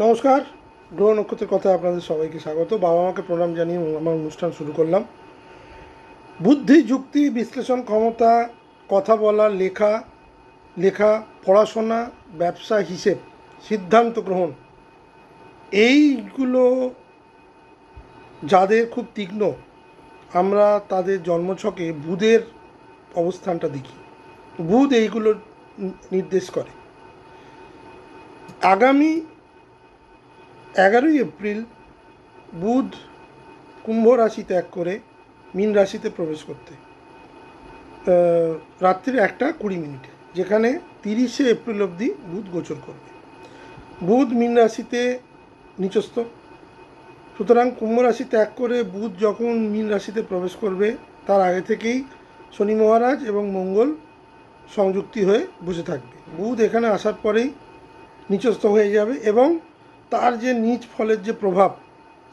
নমস্কার। গ্রহ নক্ষত্রের কথা আপনাদের সবাইকে স্বাগত। বাবা মাকে প্রণাম জানিয়ে আমার অনুষ্ঠান শুরু করলাম। বুদ্ধি, যুক্তি, বিশ্লেষণ ক্ষমতা, কথা বলা, লেখা লেখা পড়াশোনা, ব্যবসা, হিসেব, সিদ্ধান্ত গ্রহণ, এইগুলো যাদের খুব তীক্ষ্ণ, আমরা তাদের জন্মছকে বুধের অবস্থানটা দেখি। বুধ এইগুলো নির্দেশ করে। আগামী 11ই এপ্রিল বুধ কুম্ভ রাশি ত্যাগ করে মীন রাশিতে প্রবেশ করতে রাত্রির 1:20, যেখানে 30শে এপ্রিল অবধি বুধ গোচর করবে। বুধ মীন রাশিতে নিচস্থ, সুতরাং কুম্ভ রাশি ত্যাগ করে বুধ যখন মীন রাশিতে প্রবেশ করবে তার আগে থেকেই শনি মহারাজ এবং মঙ্গল সংযুক্তি হয়ে বসে থাকবে। বুধ এখানে আসার পরেই নিচস্থ হয়ে যাবে এবং তার যে নিজ ফলের যে প্রভাব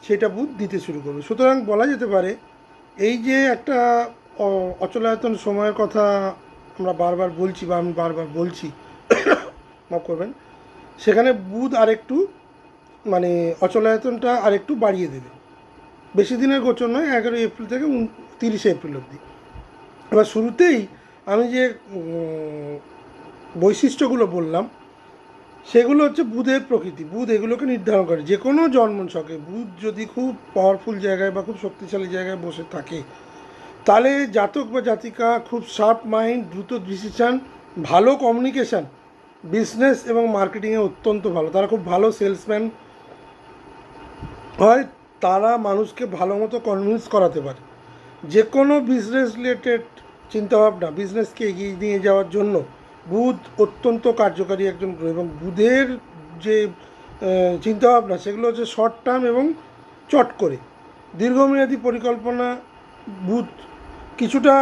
সেটা বুধ দিতে শুরু করবে। সুতরাং বলা যেতে পারে এই যে একটা অচলায়তন সময়ের কথা আমরা বারবার বলছি বা আমি বারবার বলছি, মাফ করবেন, সেখানে বুধ আরেকটু মানে অচলায়তনটা আরেকটু বাড়িয়ে দেবে। বেশি দিনের গোচর নয়, 11 এপ্রিল থেকে 30শে এপ্রিল অবধি। এবার শুরুতেই আমি যে বৈশিষ্ট্যগুলো বললাম সেগুলো হচ্ছে বুধের প্রকৃতি। বুধ এগুলোকে নির্ধারণ করে। যে কোনো জন্মছকে বুধ যদি খুব পাওয়ারফুল জায়গায় বা খুব শক্তিশালী জায়গায় বসে থাকে তাহলে জাতক বা জাতিকা খুব শার্প মাইন্ড, দ্রুত ডিসিশান, ভালো কমিউনিকেশান, বিজনেস এবং মার্কেটিংয়ে অত্যন্ত ভালো। তারা খুব ভালো সেলসম্যান হয়। তারা মানুষকে ভালো মতো কনভিন্স করাতে পারে। যে কোনো বিজনেস রিলেটেড চিন্তাভাবনা, বিজনেসকে এগিয়ে নিয়ে যাওয়ার জন্য বুধ অত্যন্ত কার্যকারী একজন গ্রহ। এবং বুধের যে চিন্তাভাবনা সেগুলো হচ্ছে শর্ট টার্ম এবং চট করে। দীর্ঘমেয়াদী পরিকল্পনা বুধ কিছুটা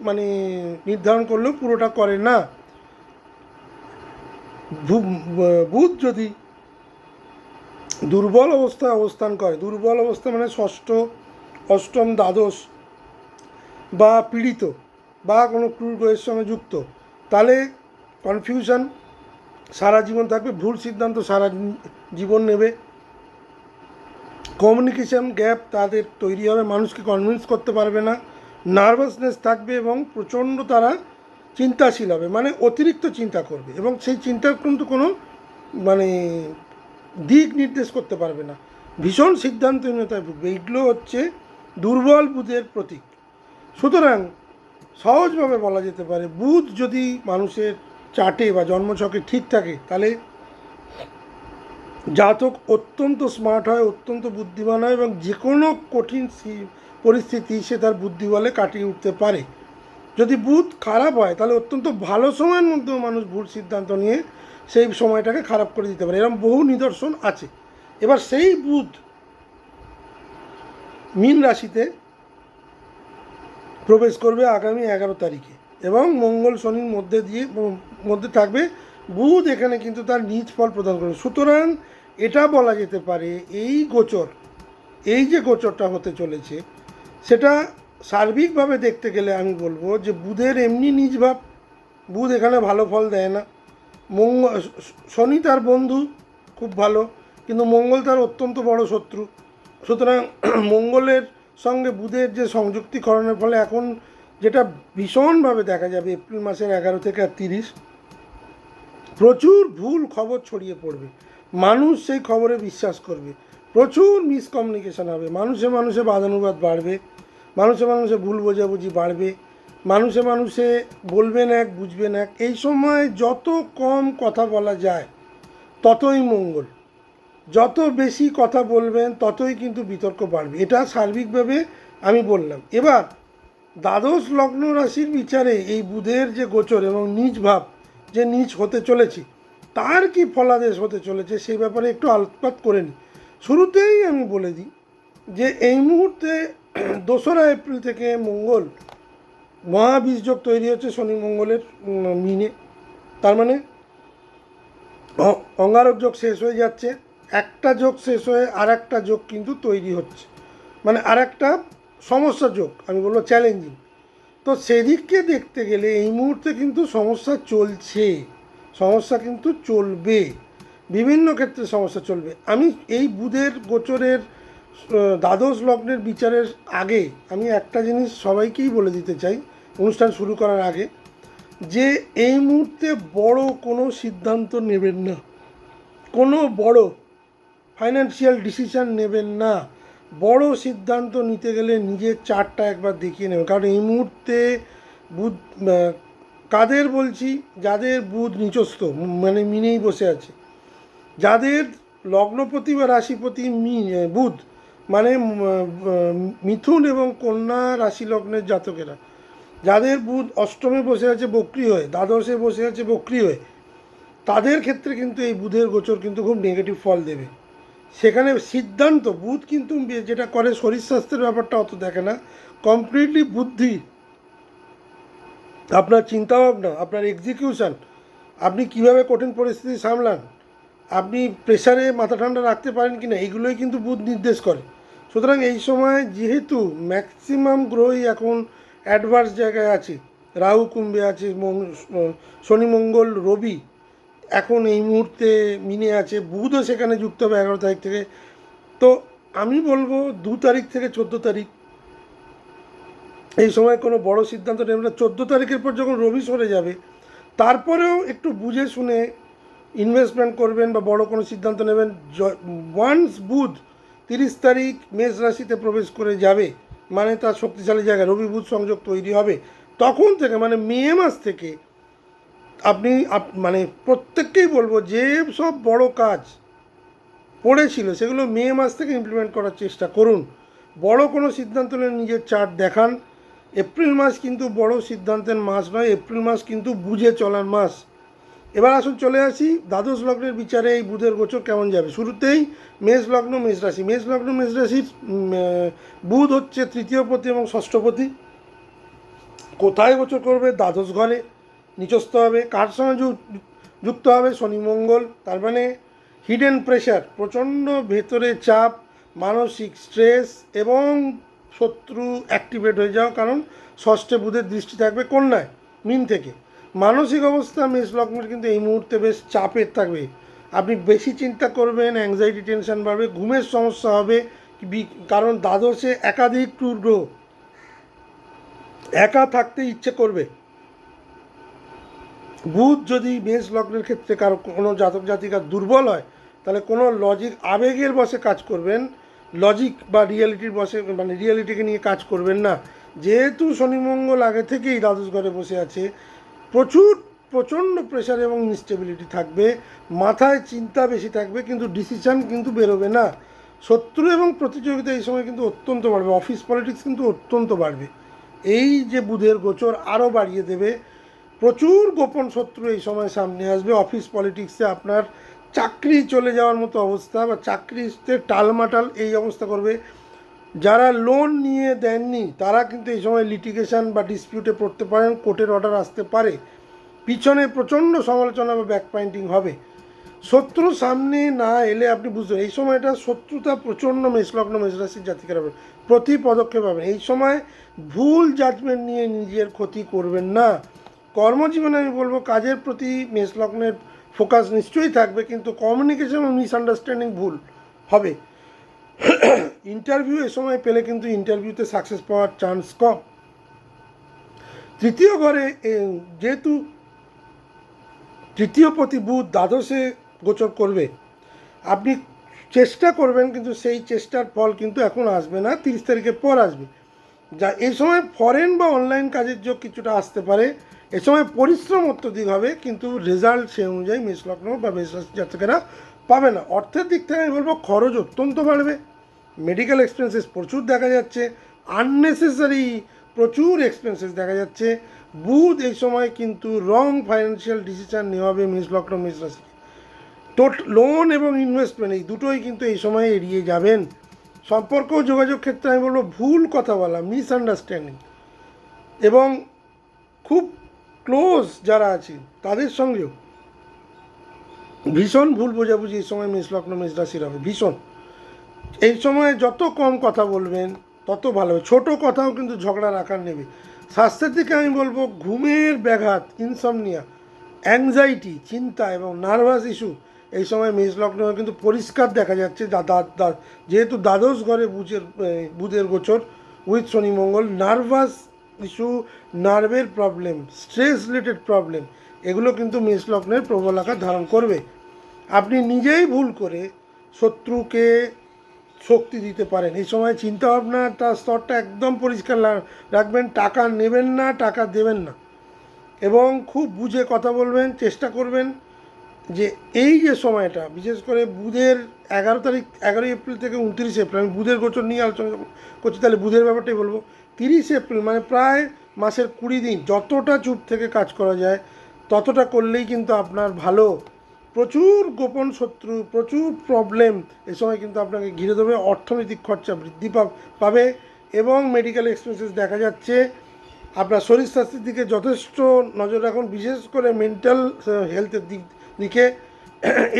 মানে নির্ধারণ করলেও পুরোটা করে না। বুধ যদি দুর্বল অবস্থায় অবস্থান করে, দুর্বল অবস্থা মানে ষষ্ঠ, অষ্টম, দ্বাদশ বা পীড়িত বা কোনো ক্রুর গ্রহের সঙ্গে যুক্ত, তাহলে কনফিউশন সারা জীবন থাকবে, ভুল সিদ্ধান্ত সারা জীবন নেবে, কমিউনিকেশান গ্যাপ তাদের তৈরি হবে, মানুষকে কনভিন্স করতে পারবে না, নার্ভাসনেস থাকবে এবং প্রচণ্ড তারা চিন্তাশীল হবে, মানে অতিরিক্ত চিন্তা করবে এবং সেই চিন্তার কিন্তু কোনো মানে দিক নির্দেশ করতে পারবে না, ভীষণ সিদ্ধান্তহীনতায় ভুগবে। এইগুলো হচ্ছে দুর্বল বুধের প্রতীক। সুতরাং সহজভাবে বলা যেতে পারে বুধ যদি মানুষের চার্টে বা জন্মছকে ঠিক থাকে তাহলে জাতক অত্যন্ত স্মার্ট হয়, অত্যন্ত বুদ্ধিমান হয় এবং যে কোনো কঠিন পরিস্থিতি সে তার বুদ্ধি বলে কাটিয়ে উঠতে পারে। যদি বুধ খারাপ হয় তাহলে অত্যন্ত ভালো সময়ের মধ্যেও মানুষ ভুল সিদ্ধান্ত নিয়ে সেই সময়টাকে খারাপ করে দিতে পারে। এরকম বহু নিদর্শন আছে। এবার সেই বুধ মীন রাশিতে প্রবেশ করবে আগামী 11 তারিখে এবং মঙ্গল শনির মধ্যে থাকবে। বুধ এখানে কিন্তু তার নিজ ফল প্রদান করবে। সুতরাং এটা বলা যেতে পারে এই যে গোচরটা হতে চলেছে সেটা সার্বিকভাবে দেখতে গেলে আমি বলবো যে বুধের এমনি নিজ ভাব, বুধ এখানে ভালো ফল দেয় না। শনি তার বন্ধু, খুব ভালো, কিন্তু মঙ্গল তার অত্যন্ত বড় শত্রু। সুতরাং মঙ্গলের সঙ্গে বুধের যে সংযুক্তিকরণের ফলে এখন যেটা ভীষণভাবে দেখা যাবে এপ্রিল মাসের 11 থেকে 30, প্রচুর ভুল খবর ছড়িয়ে পড়বে, মানুষ সেই খবরে বিশ্বাস করবে, প্রচুর মিসকমিউনিকেশান হবে, মানুষে মানুষে বাদানুবাদ বাড়বে, মানুষে মানুষে ভুল বোঝাবুঝি বাড়বে, মানুষে মানুষে বলবেন এক বুঝবেন এক। এই সময় যত কম কথা বলা যায় ততই মঙ্গল, যত বেশি কথা বলবেন ততই কিন্তু বিতর্ক বাড়বে। এটা সার্বিকভাবে আমি বললাম। এবার দ্বাদশ লগ্ন রাশির বিচারে এই বুধের যে গোচর এবং নিজ ভাব যে নিজ হতে চলেছে তার কি ফলাদেশ হতে চলেছে সেই ব্যাপারে একটু আলোকপাত করে নিই। শুরুতেই আমি বলে দিই যে এই মুহূর্তে 2রা এপ্রিল থেকে মঙ্গল মহাবীজযোগ তৈরি হচ্ছে শনি মঙ্গলের মিনে। তার মানে অঙ্গারক যোগ শেষ হয়ে যাচ্ছে, একটা যোগ শেষ হয়ে আর একটা যোগ কিন্তু তৈরি হচ্ছে, মানে আর একটা সমস্যা যোগ, আমি বলবো চ্যালেঞ্জিং। তো সেদিককে দেখতে গেলে এই মুহূর্তে কিন্তু সমস্যা চলছে, সমস্যা কিন্তু চলবে। বিভিন্ন ক্ষেত্রে সমস্যা চলবে। আমি এই বুধের গোচরের দ্বাদশ লগ্নের বিচারের আগে আমি একটা জিনিস সবাইকেই বলে দিতে চাই অনুষ্ঠান শুরু করার আগে, যে এই মুহূর্তে বড় কোনো সিদ্ধান্ত নেবেন না, কোনো বড় ফাইন্যান্সিয়াল ডিসিশান নেবেন না। বড় সিদ্ধান্ত নিতে গেলে নিজের চার্টটা একবার দেখিয়ে নেবেন, কারণ এই মুহূর্তে বুধ কাদের বলছি, যাদের বুধ নিচস্থ মানে মিনেই বসে আছে, যাদের লগ্নপতি বা রাশিপতি বুধ মানে মিথুন এবং কন্যা রাশি লগ্নের জাতকেরা, যাদের বুধ অষ্টমে বসে আছে বক্রি হয়ে, দ্বাদশে বসে আছে বক্রি হয়ে, তাদের ক্ষেত্রে কিন্তু এই বুধের গোচর কিন্তু খুব নেগেটিভ ফল দেবে। সেখানে সিদ্ধান্ত বুধ কিন্তু যেটা করে শরীর স্বাস্থ্যের ব্যাপারটা অত দেখে না, কমপ্লিটলি বুদ্ধি, আপনার চিন্তাভাবনা, আপনার এক্সিকিউশান, আপনি কিভাবে কঠিন পরিস্থিতি সামলান, আপনি প্রেশারে মাথা ঠান্ডা রাখতে পারেন কি না, এইগুলোই কিন্তু বুধ নির্দেশ করে। সুতরাং এই সময় যেহেতু ম্যাক্সিমাম গ্রহই এখন অ্যাডভার্স জায়গায় আছে, রাহু কুম্ভে আছে, শনি মঙ্গল রবি এখন এই মুহূর্তে মিনে আছে, বুধও সেখানে যুক্ত হবে 11 তারিখ থেকে। তো আমি বলবো 2 তারিখ থেকে 14 তারিখ এই সময় কোনো বড় সিদ্ধান্ত নেবেন না। 14 তারিখের পর যখন রবি সরে যাবে, তারপরেও একটু বুঝে শুনে ইনভেস্টমেন্ট করবেন বা বড় কোনো সিদ্ধান্ত নেবেন। ওয়ান্স বুধ 30 তারিখ মেষ রাশিতে প্রবেশ করে যাবে, মানে তার শক্তিশালী জায়গায় রবি বুধ সংযোগ তৈরি হবে, তখন থেকে মানে মে মাস থেকে আপনি মানে প্রত্যেককেই বলবো যে সব বড় কাজ পড়েছিল সেগুলো মে মাস থেকে ইমপ্লিমেন্ট করার চেষ্টা করুন। বড় কোনো সিদ্ধান্ত নিয়ে নিজের চার্ট দেখান। এপ্রিল মাস কিন্তু বড় সিদ্ধান্তের মাস নয়, এপ্রিল মাস কিন্তু বুঝে চলার মাস। এবার আসুন চলে আসি দ্বাদশ লগ্নের বিচারে এই বুধের গোচর কেমন যাবে। শুরুতেই মেষ লগ্ন মেষ রাশি, মেষ লগ্ন মেষ রাশির বুধ হচ্ছে তৃতীয়পতি এবং ষষ্ঠপতি। কোথায় গোচর করবে? দ্বাদশ ঘরে নিচস্থ হবে। কার সঙ্গে যুক্ত হবে? শনি মঙ্গল। তার মানে হিডেন প্রেশার, প্রচণ্ড ভেতরে চাপ, মানসিক স্ট্রেস এবং শত্রু অ্যাক্টিভেট হয়ে যাওয়া, কারণ ষষ্ঠে বুধের দৃষ্টি থাকবে কন্যায় মিন থেকে। মানসিক অবস্থা মেষ লগ্নের কিন্তু এই মুহূর্তে বেশ চাপের থাকবে। আপনি বেশি চিন্তা করবেন, অ্যাংজাইটি টেনশন বাড়বে, ঘুমের সমস্যা হবে, কারণ দ্বাদশে একাধিক গ্রহ, একা থাকতে ইচ্ছে করবে। বুধ যদি মেষ লগ্নের ক্ষেত্রে কারো কোনো জাতক জাতিকা দুর্বল হয়, তাহলে কোনো লজিক আবেগের বশে কাজ করবেন, লজিক বা রিয়েলিটির বশে মানে রিয়েলিটিকে নিয়ে কাজ করবেন না। যেহেতু শনি মঙ্গল আগে থেকেই দ্বাদশ ঘরে বসে আছে, প্রচণ্ড প্রেশার এবং ইনস্টেবিলিটি থাকবে, মাথায় চিন্তা বেশি থাকবে, কিন্তু ডিসিশান কিন্তু বেরোবে না। শত্রু এবং প্রতিযোগিতা এই সময় কিন্তু অত্যন্ত বাড়বে, অফিস পলিটিক্স কিন্তু অত্যন্ত বাড়বে। এই যে বুধের গোচর আরও বাড়িয়ে দেবে। প্রচুর গোপন শত্রু এই সময় সামনে আসবে। অফিস পলিটিক্সে আপনার চাকরি চলে যাওয়ার মতো অবস্থা বা চাকরিতে টালমাটাল এই অবস্থা করবে। যারা লোন নিয়ে দেননি তারা কিন্তু এই সময় লিটিগেশন বা ডিসপিউটে পড়তে পারেন, কোর্টের অর্ডার আসতে পারে, পিছনে প্রচণ্ড সমালোচনা বা ব্যাক পয়েন্টিং হবে। শত্রু সামনে না এলে আপনি বুঝবেন এই সময়টা শত্রুতা প্রচণ্ড মেষলগ্ন মেষরাশির জাতিকারা হবে, প্রতি পদক্ষেপ পাবেন। এই সময় ভুল জাজমেন্ট নিয়ে নিজের ক্ষতি করবেন না। কর্মজীবনে আমি বলবো কাজের প্রতি মেষলগ্নের ফোকাস নিশ্চয়ই থাকবে, কিন্তু কমিউনিকেশন ও মিসআন্ডারস্ট্যান্ডিং ভুল হবে। ইন্টারভিউ এ সময় পেলে কিন্তু ইন্টারভিউতে সাকসেস পাওয়ার চান্স কম। তৃতীয় ঘরে যেহেতু তৃতীয়পতি বুধ দ্বাদশে গোচর করবে, আপনি চেষ্টা করবেন, কিন্তু সেই চেষ্টার ফল কিন্তু এখন আসবে না, 30 তারিখের পর আসবে। যা এই সময় ফরেন বা অনলাইন কাজের যোগ কিছুটা আসতে পারে। এ সময় পরিশ্রম অত্যধিক হবে, কিন্তু রেজাল্ট সেই অনুযায়ী মেষলগ্ন বা মেষরাশি জাতকেরা পাবে না। অর্থের দিক থেকে আমি বলবো খরচ অত্যন্ত বাড়বে, মেডিকেল এক্সপেন্সেস প্রচুর দেখা যাচ্ছে, আননেসেসারি প্রচুর এক্সপেন্সেস দেখা যাচ্ছে। বুধ এই সময় কিন্তু রং ফাইন্যান্সিয়াল ডিসিশান নেওয়া হবে মেষলগ্ন মেষরাশি। লোন এবং ইনভেস্টমেন্ট এই দুটোই কিন্তু এই সময় এড়িয়ে যাবেন। সম্পর্ক ও যোগাযোগ ক্ষেত্রে আমি বলবো ভুল কথা বলা, মিসআন্ডারস্ট্যান্ডিং এবং খুব ক্লোজ যারা আছে তাদের সঙ্গেও ভীষণ ভুল বোঝাবুঝি এই সময় মেষলগ্ন মেষরাশির হবে, ভীষণ। এই সময় যত কম কথা বলবেন তত ভালো হবে। ছোটো কথাও কিন্তু ঝগড়ার আকার নেবে। স্বাস্থ্যের দিকে আমি বলবো ঘুমের ব্যাঘাত, ইনসমনিয়া, অ্যাংজাইটি, চিন্তা এবং নার্ভাস ইস্যু এই সময় মেষ লগ্ন কিন্তু পরিষ্কার দেখা যাচ্ছে যেহেতু দ্বাদশ ঘরে বুধের গোচর with Shani Mangal, nervous issue, নার্ভের প্রবলেম, স্ট্রেস রিলেটেড প্রবলেম, এগুলো কিন্তু মেষ লগ্নের প্রবল আকার ধারণ করবে। আপনি নিজেই ভুল করে শত্রুকে শক্তি দিতে পারেন। এই সময় চিন্তাভাবনাটা স্তরটা একদম পরিষ্কার রাখবেন, টাকা নেবেন না, টাকা দেবেন না, এবং খুব বুঝে কথা বলবেন, চেষ্টা করবেন যে এই যে সময়টা বিশেষ করে বুধের 11 এপ্রিল থেকে 29 এপ্রিল, আমি বুধের গোচর নিয়ে আলোচনা করছি, তাহলে বুধের ব্যাপারটাই বলবো। 30 এপ্রিল মানে প্রায় মাসের 20 দিন যতটা চুপ থেকে কাজ করা যায় ততটা করলেই কিন্তু আপনার ভালো। প্রচুর গোপন শত্রু, প্রচুর প্রবলেম এই সময় কিন্তু আপনাকে ঘিরে দেবে, অর্থনৈতিক খরচা বৃদ্ধি পাবে এবং মেডিকেল এক্সপেন্সেস দেখা যাচ্ছে। আপনার শরীর স্বাস্থ্যের দিকে যথেষ্ট নজর রাখুন, বিশেষ করে মেন্টাল হেলথের দিকে।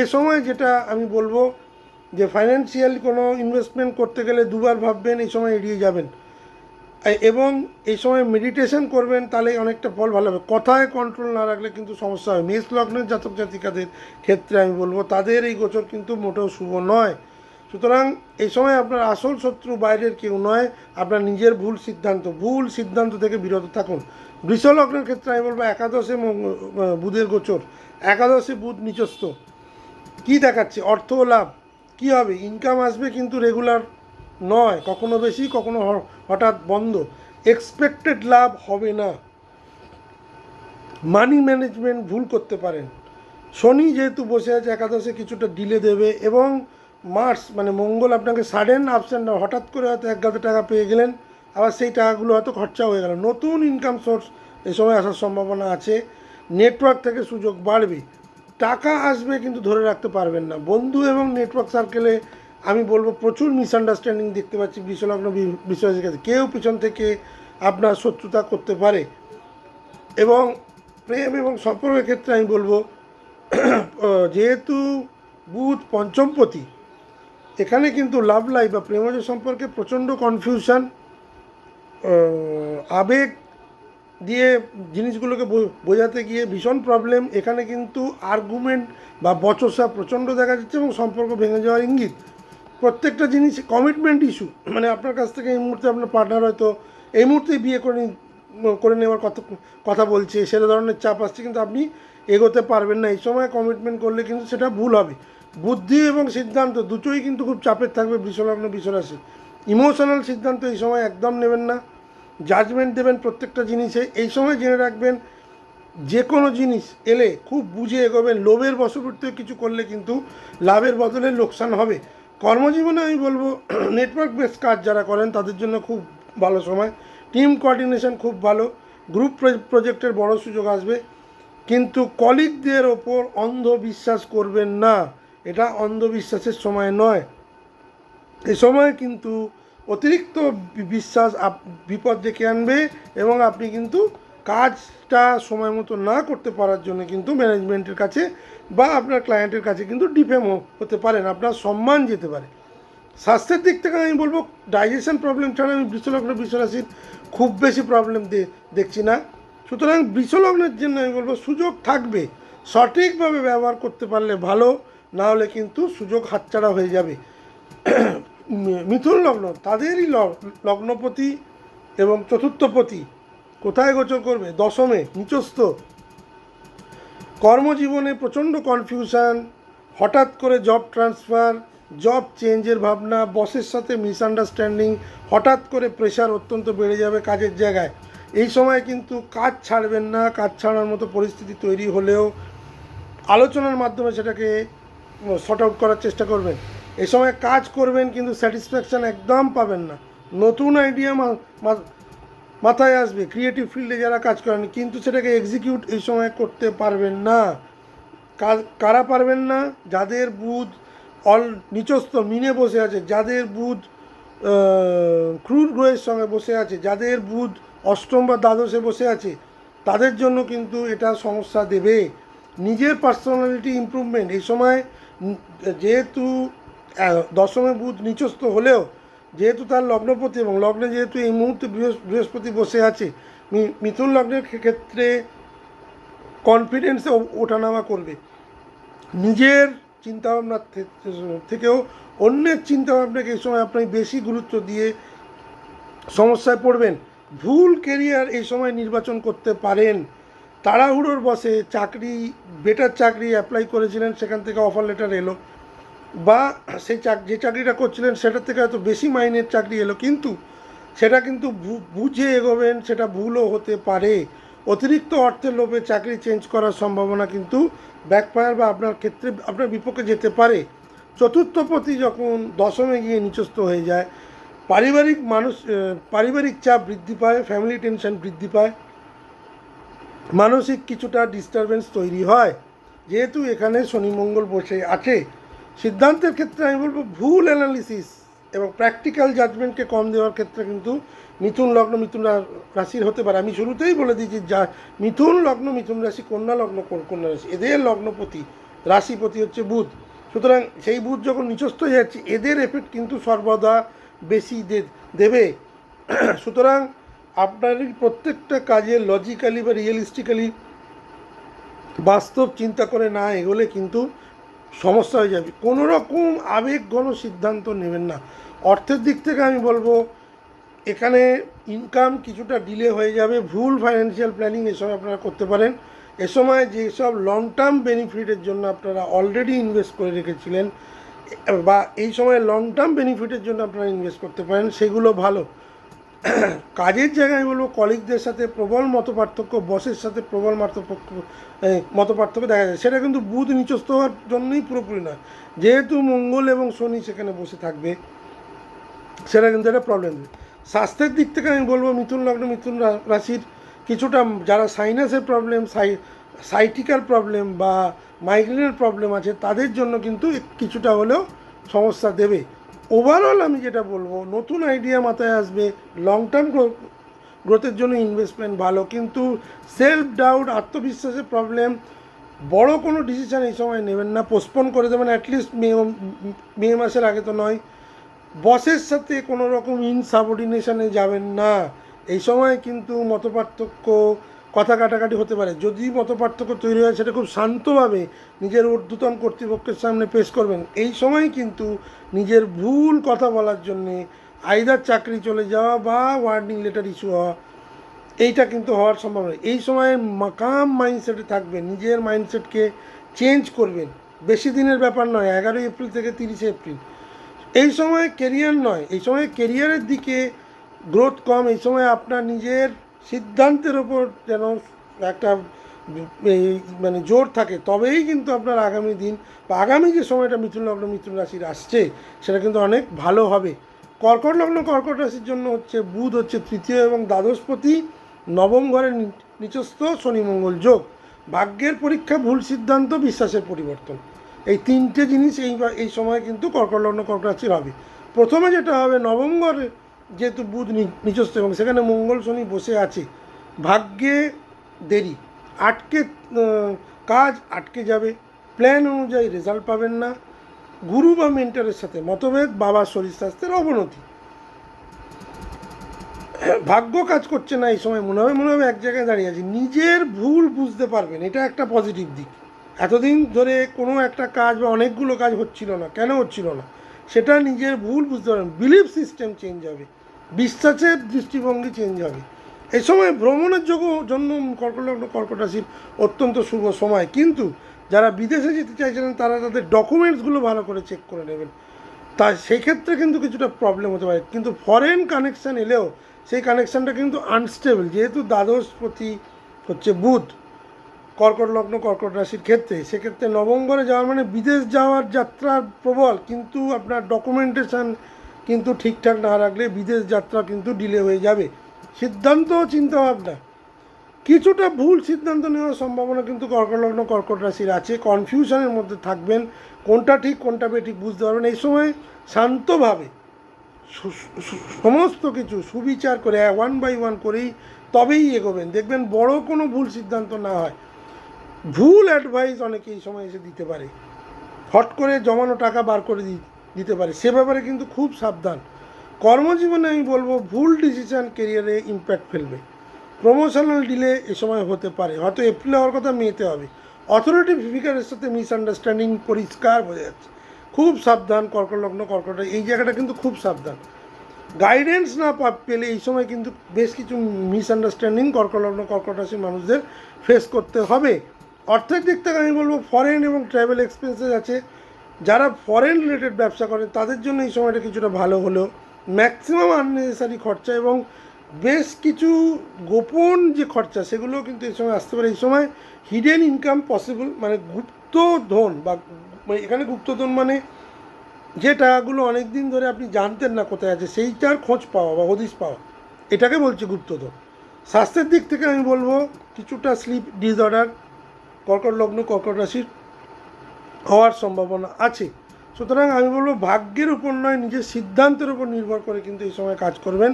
এ সময় যেটা আমি বলবো যে ফাইন্যান্সিয়াল কোনো ইনভেস্টমেন্ট করতে গেলে দুবার ভাববেন, এই সময় এড়িয়ে যাবেন, এবং এই সময় মেডিটেশন করবেন, তাহলে অনেকটা ফল ভালো হবে। কথায় কন্ট্রোল না রাখলে কিন্তু সমস্যা হয়। মেষ লগ্নের জাতক জাতিকাদের ক্ষেত্রে আমি বলবো তাদের এই গোচর কিন্তু মোটেও শুভ নয়। সুতরাং এই সময় আপনার আসল শত্রু বাইরের কেউ নয়, আপনার নিজের ভুল সিদ্ধান্ত থেকে বিরত থাকুন। বৃষ লগ্নের ক্ষেত্রে আমি বলবো একাদশে বুধের গোচর, একাদশে বুধ নিচস্থ, কী দেখাচ্ছে? অর্থ লাভ কী হবে? ইনকাম আসবে কিন্তু রেগুলার নয়, কখনো বেশি কখনো হঠাৎ বন্ধ, এক্সপেক্টেড লাভ হবে না। মানি ম্যানেজমেন্ট ভুল করতে পারেন। শনি যেহেতু বসে আছে একাদশে, কিছুটা ডিলে দেবে, এবং মার্স মানে মঙ্গল আপনাকে সাডেন আপস অ্যান্ড ডাউন, হঠাৎ করে হয়তো 1,000 টাকা পেয়ে গেলেন, আবার সেই টাকাগুলো হয়তো খরচা হয়ে গেল। নতুন ইনকাম সোর্স এই সময় আসার সম্ভাবনা আছে, নেটওয়ার্ক থেকে সুযোগ বাড়বে, টাকা আসবে কিন্তু ধরে রাখতে পারবেন না। বন্ধু এবং নেটওয়ার্ক সার্কেলে আমি বলবো প্রচুর মিসআন্ডারস্ট্যান্ডিং দেখতে পাচ্ছি বৃষলগ্ন বিষয়ের কাছে, কেউ পিছন থেকে আপনার শত্রুতা করতে পারে। এবং প্রেম এবং সম্পর্কের ক্ষেত্রে আমি বলবো যেহেতু বুধ পঞ্চমপতি, এখানে কিন্তু লাভ লাইফ বা প্রেমজ সম্পর্কে প্রচণ্ড কনফিউশন, আবেগ দিয়ে জিনিসগুলোকে বোঝাতে গিয়ে ভীষণ প্রবলেম। এখানে কিন্তু আর্গুমেন্ট বা বচসা প্রচণ্ড দেখা যাচ্ছে এবং সম্পর্ক ভেঙে যাওয়ার ইঙ্গিত। প্রত্যেকটা জিনিস কমিটমেন্ট ইস্যু, মানে আপনার কাছ থেকে এই মুহূর্তে আপনার পার্টনার হয়তো এই মুহূর্তেই বিয়ে করে নেওয়ার কথা বলছে, সেটা ধরনের চাপ আসছে, কিন্তু আপনি এগোতে পারবেন না। এই সময় কমিটমেন্ট করলে কিন্তু সেটা ভুল হবে। বুদ্ধি এবং সিদ্ধান্ত দুটোই কিন্তু খুব চাপের থাকবে বৃষলগ্ন বৃষরাশি। ইমোশনাল সিদ্ধান্ত এই সময় একদম নেবেন না, জাজমেন্ট দেবেন প্রত্যেকটা জিনিসে। এই সময় জেনে রাখবেন যে কোনো জিনিস এলে খুব বুঝে এগোবেন, লোভের বশবর্তী কিছু করলে কিন্তু লাভের বদলে লোকসান হবে। কর্মজীবনে আমি বলবো নেটওয়ার্ক বেস কাজ যারা করেন তাদের জন্য খুব ভালো সময়, টিম কোঅর্ডিনেশন খুব ভালো, গ্রুপ প্রজেক্টের বড় সুযোগ আসবে, কিন্তু কলিগদের ওপর অন্ধবিশ্বাস করবেন না, এটা অন্ধবিশ্বাসের সময় নয়। এই সময় কিন্তু অতিরিক্ত বিশ্বাস বিপদ ডেকে আনবে, এবং আপনি কিন্তু কাজটা সময় মতো না করতে পারার জন্য কিন্তু ম্যানেজমেন্টের কাছে বা আপনার ক্লায়েন্টের কাছে কিন্তু ডিফেম হতে পারেন, আপনার সম্মান যেতে পারে। স্বাস্থ্যের দিক থেকে আমি বলবো ডাইজেশন প্রবলেম ছাড়া আমি বৃষলগ্ন বৃষরাশির খুব বেশি প্রবলেম দেখছি না। সুতরাং বৃষলগ্নের জন্য আমি বলবো সুযোগ থাকবে, সঠিকভাবে ব্যবহার করতে পারলে ভালো, না হলে কিন্তু সুযোগ হাতছাড়া হয়ে যাবে। মিথুন লগ্ন, তাদেরই লগ্নপতি এবং চতুর্থপতি কোথায় গোচর করবে? দশমে নিচস্থ। কর্মজীবনে প্রচণ্ড কনফিউশন, হঠাৎ করে জব ট্রান্সফার, জব চেঞ্জের ভাবনা, বসের সাথে মিসআন্ডারস্ট্যান্ডিং, হঠাৎ করে প্রেশার অত্যন্ত বেড়ে যাবে কাজের জায়গায়। এই সময় কিন্তু কাজ ছাড়বেন না, কাজ ছাড়ার মতো পরিস্থিতি তৈরি হলেও আলোচনার মাধ্যমে সেটাকে শর্ট আউট করার চেষ্টা করবেন। এই সময় কাজ করবেন কিন্তু স্যাটিসফ্যাকশান একদম পাবেন না। নতুন আইডিয়া মাথায় আসবে ক্রিয়েটিভ ফিল্ডে যারা কাজ করেন, কিন্তু সেটাকে এক্সিকিউট এই সময় করতে পারবেন না। কারা পারবেন না? যাদের বুধ নিচস্থ মিনে বসে আছে, যাদের বুধ ক্রুর গ্রহের সঙ্গে বসে আছে, যাদের বুধ অষ্টম বা দ্বাদশে বসে আছে, তাদের জন্য কিন্তু এটা সমস্যা দেবে। নিজের পার্সোনালিটি ইমপ্রুভমেন্ট এই সময়, যেহেতু দশমে বুধ নিচস্থ হলেও যেহেতু তার লগ্নপতি এবং লগ্নে যেহেতু এই মুহূর্তে বৃহস্পতি বসে আছে, মিথুন লগ্নের ক্ষেত্রে কনফিডেন্সে ওঠানামা করবে, নিজের চিন্তাভাবনার থেকেও অন্যের চিন্তাভাবনাকে এই সময় আপনি বেশি গুরুত্ব দিয়ে সমস্যায় পড়বেন। ভুল কেরিয়ার এই সময় নির্বাচন করতে পারেন। তাড়াহুড়োর বসে চাকরি, বেটার চাকরি অ্যাপ্লাই করেছিলেন, সেখান থেকে অফার লেটার এলো, বা সেই যে চাকরিটা করছিলেন সেটার থেকে হয়তো বেশি মাইনের চাকরি এলো, কিন্তু সেটা কিন্তু বুঝে এগোবেন, সেটা ভুলও হতে পারে। অতিরিক্ত অর্থের লোভে চাকরি চেঞ্জ করার সম্ভাবনা কিন্তু ব্যাকফায়ার বা আপনার ক্ষেত্রে আপনার বিপক্ষে যেতে পারে। চতুর্থপতি যখন দশমে গিয়ে নিচস্থ হয়ে যায়, পারিবারিক চাপ বৃদ্ধি পায়, ফ্যামিলি টেনশন বৃদ্ধি পায়, মানসিক কিছুটা ডিস্টারবেন্স তৈরি হয়। যেহেতু এখানে শনি মঙ্গল বসে আছে, সিদ্ধান্তের ক্ষেত্রে আমি বলবো ভুল অ্যানালিসিস এবং প্র্যাকটিক্যাল জাজমেন্টকে কম দেওয়ার ক্ষেত্রে কিন্তু মিথুন লগ্ন, মিথুন রাশির হতে পারে। আমি শুরুতেই বলে দিয়েছি, যা মিথুন লগ্ন, মিথুন রাশি, কন্যা লগ্ন, কন্যা রাশি, এদের লগ্নপতি, রাশিপতি হচ্ছে বুধ। সুতরাং সেই বুধ যখন নিচস্থ হয়ে যাচ্ছে, এদের এফেক্ট কিন্তু সর্বদা বেশি দেবে। সুতরাং আপনার প্রত্যেকটা কাজে লজিক্যালি বা রিয়েলিস্টিক্যালি বাস্তব চিন্তা করে না এগোলে কিন্তু সমস্যা হয়ে যাবে। কোনো রকম আবেগঘন সিদ্ধান্ত নেবেন না। অর্থের দিক থেকে আমি বলবো এখানে ইনকাম কিছুটা ডিলে হয়ে যাবে। ভুল ফাইন্যান্সিয়াল প্ল্যানিং এসব আপনারা করতে পারেন। এ সময় যেসব লং টার্ম বেনিফিটের জন্য আপনারা অলরেডি ইনভেস্ট করে রেখেছিলেন, বা এই সময় লং টার্ম বেনিফিটের জন্য আপনারা ইনভেস্ট করতে পারেন, সেগুলো ভালো। কাজের জায়গায় বলবো কলিগদের সাথে প্রবল মতপার্থক্য, বসের সাথে প্রবল মতপার্থক্য দেখা যায়। সেটা কিন্তু বুধ নিচস্থ হওয়ার জন্যই পুরোপুরি নয়, যেহেতু মঙ্গল এবং শনি সেখানে বসে থাকবে, সেটা কিন্তু একটা প্রবলেম দেবে। স্বাস্থ্যের দিক থেকে আমি বলবো মিথুন লগ্ন, মিথুন রাশির কিছুটা যারা সাইনাসের প্রবলেম, সাইটিক্যাল প্রবলেম বা মাইগ্রেনের প্রবলেম আছে, তাদের জন্য কিন্তু কিছুটা হলেও সমস্যা দেবে। ওভারঅল আমি যেটা বলবো, নতুন আইডিয়া মাথায় আসবে, লং টার্ম গ্রোথের জন্য ইনভেস্টমেন্ট ভালো, কিন্তু সেলফ ডাউট, আত্মবিশ্বাসের প্রবলেম, বড় কোনো ডিসিশান এই সময় নেবেন না, পোস্টপোন করে দেবেন। অ্যাটলিস্ট মে মাসের আগে তো নয়। বসের সাথে কোনো রকম ইনসাবঅর্ডিনেশনে যাবেন না। এই সময় কিন্তু মতপার্থক্য, কথা কাটাকাটি হতে পারে। যদি মতপার্থক্য তৈরি হয়, সেটা খুব শান্তভাবে নিজের ঊর্ধ্বতন কর্তৃপক্ষের সামনে পেশ করবেন। এই সময় কিন্তু নিজের ভুল কথা বলার জন্যে আইদার চাকরি চলে যাওয়া বা ওয়ার্নিং লেটার ইস্যু হওয়া, এইটা কিন্তু হওয়ার সম্ভাবনা। এই সময় মাকাম মাইন্ডসেটে থাকবেন, নিজের মাইন্ডসেটকে চেঞ্জ করবেন। বেশি দিনের ব্যাপার নয়, 11 এপ্রিল থেকে 30 এপ্রিল। এই সময় কেরিয়ার নয়, এই সময় কেরিয়ারের দিকে গ্রোথ কম। এই সময় আপনার নিজের সিদ্ধান্তের ওপর যেন একটা মানে জোর থাকে, তবেই কিন্তু আপনার আগামী দিন বা আগামী যে সময়টা মিথুন লগ্ন, মিথুন রাশির আসছে, সেটা কিন্তু অনেক ভালো হবে। কর্কট লগ্ন, কর্কট রাশির জন্য হচ্ছে বুধ হচ্ছে তৃতীয় এবং দ্বাদশপতি, নবম ঘরে নিচস্থ, শনি মঙ্গল যোগ। ভাগ্যের পরীক্ষা, ভুল সিদ্ধান্ত, বিশ্বাসের পরিবর্তন, এই তিনটে জিনিস এই সময় কিন্তু কর্কট লগ্ন, কর্কট রাশির হবে। প্রথমে যেটা হবে, নবম ঘরে যেহেতু বুধ নিচস্থ এবং সেখানে মঙ্গল শনি বসে আছে, ভাগ্যে দেরি, কাজ আটকে যাবে, প্ল্যান অনুযায়ী রেজাল্ট পাবেন না, গুরু বা মেন্টরের সাথে মতভেদ, বাবার শরীর স্বাস্থ্যের অবনতি, ভাগ্য কাজ করছে না। এই সময় মনে হবে এক জায়গায় দাঁড়িয়ে আছি। নিজের ভুল বুঝতে পারবেন, এটা একটা পজিটিভ দিক। এতদিন ধরে কোনো একটা কাজ বা অনেকগুলো কাজ হচ্ছিল না, কেন হচ্ছিল না, সেটা নিজের ভুল বুঝতে পারবেন। বিলিফ সিস্টেম চেঞ্জ হবে, বিশ্বাসের দৃষ্টিভঙ্গি চেঞ্জ হবে। এই সময় ভ্রমণের জন্য কর্কট লগ্ন, কর্কট রাশির অত্যন্ত শুভ সময়। কিন্তু যারা বিদেশে যেতে চাইছিলেন, তারা তাদের ডকুমেন্টসগুলো ভালো করে চেক করে নেবেন। সেই ক্ষেত্রে কিন্তু কিছুটা প্রবলেম হতে পারে। কিন্তু ফরেন কানেকশান এলেও সেই কানেকশানটা কিন্তু আনস্টেবল, যেহেতু দ্বাদশপতি হচ্ছে বুধ কর্কট লগ্ন, কর্কট রাশির ক্ষেত্রে। সেক্ষেত্রে নবম ঘরে যাওয়ার মানে বিদেশ যাওয়ার যাত্রার প্রবল, কিন্তু আপনার ডকুমেন্টেশন কিন্তু ঠিকঠাক না রাখলে বিদেশ যাত্রা কিন্তু ডিলে হয়ে যাবে। সিদ্ধান্ত ও চিন্তাভাবনা, কিছুটা ভুল সিদ্ধান্ত নেওয়ার সম্ভাবনা কিন্তু কর্কট লগ্ন, কর্কট রাশির আছে। কনফিউশনের মধ্যে থাকবেন, কোনটা ঠিক কোনটা বেঠিক বুঝতে পারবেন। এই সময় শান্তভাবে সমস্ত কিছু সুবিচার করে, 1 by 1 করেই তবেই এগোবেন, দেখবেন বড় কোনো ভুল সিদ্ধান্ত না হয়। ভুল অ্যাডভাইস অনেকে এই সময় এসে দিতে পারে, হট করে জমানো টাকা বার করে দিতে পারে, সে ব্যাপারে কিন্তু খুব সাবধান। কর্মজীবনে আমি বলবো ভুল ডিসিশান কেরিয়ারে ইম্প্যাক্ট ফেলবে। প্রমোশনাল ডিলে এ সময় হতে পারে, হয়তো এপ্রিলে হওয়ার কথা মেতে হবে। অথরিটি ফিগারের সাথে মিসআন্ডারস্ট্যান্ডিং পরিষ্কার বোঝা যাচ্ছে। খুব সাবধান কর্কট লগ্ন কর্কট, এই জায়গাটা কিন্তু খুব সাবধান। গাইডেন্স না পেলে এই সময় কিন্তু বেশ কিছু মিসআন্ডারস্ট্যান্ডিং কর্কট লগ্ন কর্কট রাশির মানুষদের ফেস করতে হবে। অর্থের দিক থেকে আমি বলবো ফরেন এবং ট্রাভেল এক্সপেন্সেস আছে। যারা ফরেন রিলেটেড ব্যবসা করেন তাদের জন্য এই সময়টা কিছুটা ভালো হলেও ম্যাক্সিমাম আননেসেসারি খরচা এবং বেশ কিছু গোপন যে খরচা সেগুলোও কিন্তু এই সময় আসতে পারে। এই সময় হিডেন ইনকাম পসিবল, মানে গুপ্তধন বা এখানে গুপ্তধন মানে যে টাকাগুলো অনেক দিন ধরে আপনি জানতেন না কোথায় আছে সেইটার খোঁজ পাওয়া বা হদিশ পাওয়া, এটাকে বলছে গুপ্তধন। স্বাস্থ্যের দিক থেকে আমি বলবো কিছুটা স্লিপ ডিসঅর্ডার কর্কট লগ্ন কর্কট রাশির হওয়ার সম্ভাবনা আছে। সুতরাং আমি বলবো ভাগ্যের উপর নয়, নিজের সিদ্ধান্তের উপর নির্ভর করে কিন্তু এই সময় কাজ করবেন,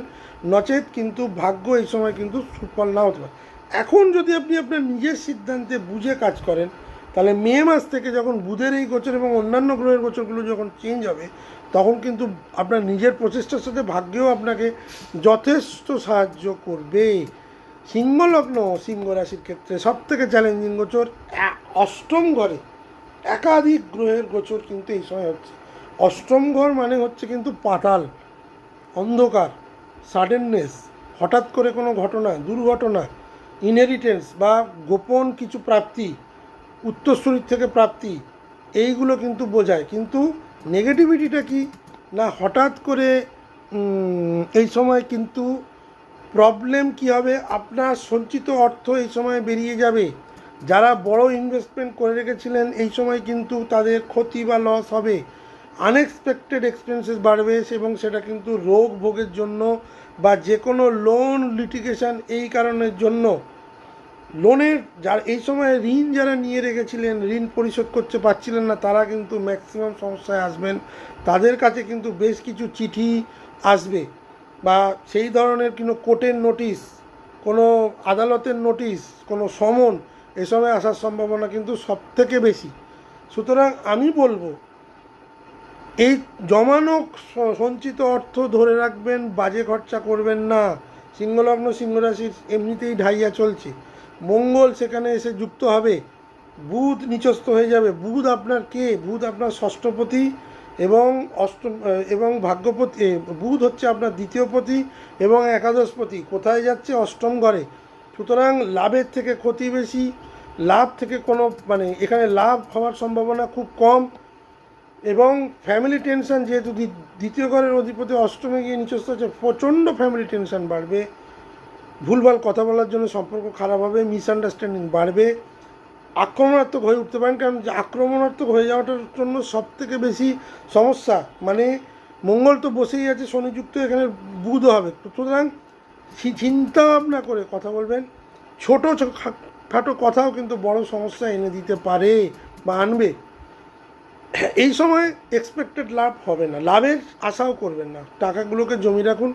নচেত কিন্তু ভাগ্য এই সময় কিন্তু সুফল না হতে পারে। এখন যদি আপনি আপনার নিজের সিদ্ধান্তে বুঝে কাজ করেন তাহলে মে মাস থেকে যখন বুধের এই গোচর এবং অন্যান্য গ্রহের গোচরগুলো যখন চেঞ্জ হবে তখন কিন্তু আপনার নিজের প্রচেষ্টার সাথে ভাগ্যেও আপনাকে যথেষ্ট সাহায্য করবে। সিংহ লগ্ন সিংহ রাশির ক্ষেত্রে সবথেকে চ্যালেঞ্জিং গোচর অষ্টম ঘরে একাধিক গ্রহের গোচর কিন্তু এই সময় হচ্ছে। অষ্টম ঘর মানে হচ্ছে কিন্তু পাতাল, অন্ধকার, সাডেননেস, হঠাৎ করে কোনো ঘটনা, দুর্ঘটনা, ইনহেরিটেন্স বা গোপন কিছু প্রাপ্তি, উত্তরসূরির থেকে প্রাপ্তি, এইগুলো কিন্তু বোঝায়। কিন্তু নেগেটিভিটিটা কি না, হঠাৎ করে এই সময় কিন্তু প্রবলেম কী হবে, আপনার সঞ্চিত অর্থ এই সময় বেরিয়ে যাবে। যারা বড় ইনভেস্টমেন্ট করে রেখেছিলেন এই সময় কিন্তু তাদের ক্ষতি বা লস হবে। আনএক্সপেক্টেড এক্সপেন্সেস বাড়বে এবং সেটা কিন্তু রোগ ভোগের জন্য বা যে কোনো লোন লিটিগেশন এই কারণের জন্য। লোনের যার এই সময় ঋণ যারা নিয়ে রেখেছিলেন, ঋণ পরিশোধ করতে পারছিলেন না, তারা কিন্তু ম্যাক্সিমাম সমস্যায় আসবেন। তাদের কাছে কিন্তু বেশ কিছু চিঠি আসবে বা সেই ধরনের কোনো কোর্টের নোটিশ, কোনো আদালতের নোটিশ, কোনো সমন এ সময় আসার সম্ভাবনা কিন্তু সবথেকে বেশি। সুতরাং আমি বলবো এই জমানো সঞ্চিত অর্থ ধরে রাখবেন, বাজে খরচা করবেন না। সিংহলগ্ন সিংহরাশির এমনিতেই ঢাইয়া চলছে, মঙ্গল সেখানে এসে যুক্ত হবে, বুধ নিচস্থ হয়ে যাবে। বুধ আপনার কে? বুধ আপনার ষষ্ঠপতি এবং অষ্টম এবং ভাগ্যপতি। বুধ হচ্ছে আপনার দ্বিতীয়পতি এবং একাদশপতি। কোথায় যাচ্ছে? অষ্টম ঘরে। সুতরাং লাভের থেকে ক্ষতি বেশি, লাভ থেকে কোনো মানে এখানে লাভ হওয়ার সম্ভাবনা খুব কম এবং ফ্যামিলি টেনশন, যেহেতু দ্বিতীয় ঘরের অধিপতি অষ্টমে গিয়ে নিচস্থ হচ্ছে, প্রচণ্ড ফ্যামিলি টেনশন বাড়বে, ভুলভাল কথা বলার জন্য সম্পর্ক খারাপ হবে, মিসআন্ডারস্ট্যান্ডিং বাড়বে, আক্রমণাত্মক হয়ে উঠতে পারেন। কারণ আক্রমণাত্মক হয়ে যাওয়াটার জন্য সবথেকে বেশি সমস্যা মানে মঙ্গল তো বসেই আছে, শনিযুক্ত, এখানে বুধও হবে। সুতরাং চিন্তা ভাবনা করে কথা বলবেন। ছোটো খাটো কথাও কিন্তু বড় সমস্যা এনে দিতে পারে বা আনবে। এই সময় এক্সপেক্টেড লাভ হবে না, লাভের আশাও করবেন না, টাকাগুলোকে জমি রাখুন।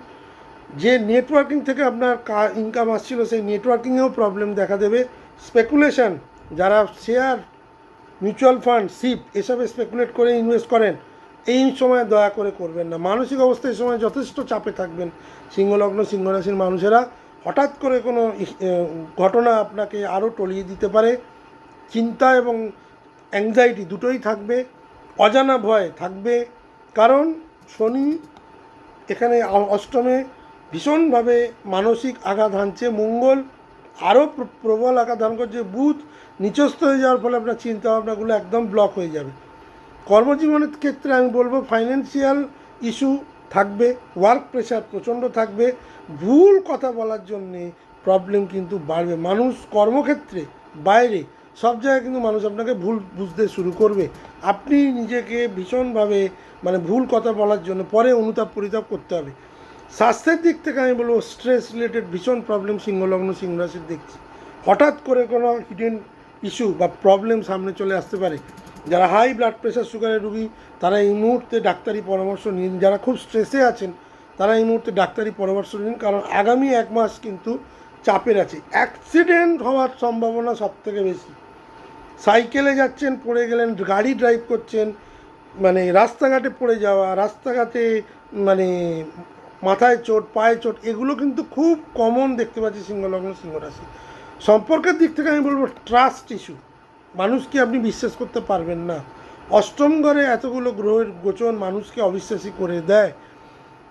যে নেটওয়ার্কিং থেকে আপনার ইনকাম আসছিল সেই নেটওয়ার্কিংয়েও প্রবলেম দেখা দেবে। স্পেকুলেশন, যারা শেয়ার, মিউচুয়াল ফান্ড, সিপ এসবে স্পেকুলেট করে ইনভেস্ট করেন এই সময় দয়া করে করবেন না। মানসিক অবস্থা এই সময় যথেষ্ট চাপে থাকবেন সিংহলগ্ন সিংহরাশির মানুষেরা। হঠাৎ করে কোনো ঘটনা আপনাকে আরও টলিয়ে দিতে পারে। চিন্তা এবং অ্যাংজাইটি দুটোই থাকবে, অজানা ভয় থাকবে। কারণ শনি এখানে অষ্টমে ভীষণভাবে মানসিক আঘাত হানছে, মঙ্গল আরও প্রবল আঘাত হান করছে, বুধ নিচস্থ হয়ে যাওয়ার ফলে আপনার চিন্তাভাবনাগুলো একদম ব্লক হয়ে যাবে। কর্মজীবনের ক্ষেত্রে আমি বলবো ফাইন্যান্সিয়াল ইস্যু থাকবে, ওয়ার্ক প্রেশার প্রচণ্ড থাকবে, ভুল কথা বলার জন্যে প্রবলেম কিন্তু বাড়বে। মানুষ কর্মক্ষেত্রে বাইরে সব জায়গায় কিন্তু মানুষ আপনাকে ভুল বুঝতে শুরু করবে। আপনি নিজেকে ভীষণভাবে মানে ভুল কথা বলার জন্য পরে অনুতাপ পরিতাপ করতে হবে। স্বাস্থ্যের দিক থেকে আমি বলবো স্ট্রেস রিলেটেড ভীষণ প্রবলেম সিংহলগ্ন সিংহরাশির দেখছি। হঠাৎ করে কোনো হিডেন ইস্যু বা প্রবলেম সামনে চলে আসতে পারে। যারা হাই ব্লাড প্রেশার সুগারের রুগী তারা এই মুহূর্তে ডাক্তারি পরামর্শ নিন। যারা খুব স্ট্রেসে আছেন তারা এই মুহূর্তে ডাক্তারি পরামর্শ নিন, কারণ আগামী এক মাস কিন্তু চাপের আছে। অ্যাক্সিডেন্ট হওয়ার সম্ভাবনা সবথেকে বেশি। সাইকেলে যাচ্ছেন, পড়ে গেলেন, গাড়ি ড্রাইভ করছেন, মানে রাস্তাঘাটে পড়ে যাওয়া, রাস্তাঘাটে মানে মাথায় চোট, পায়ে চোট, এগুলো কিন্তু খুব কমন দেখতে পাচ্ছি সিংহলগ্ন সিংহরাশি। সম্পর্কের দিক থেকে আমি বলবো ট্রাস্ট ইস্যু, মানুষকে আপনি বিশ্বাস করতে পারবেন না। অষ্টম ঘরে এতগুলো গ্রহের গোচর মানুষকে অবিশ্বাসী করে দেয়,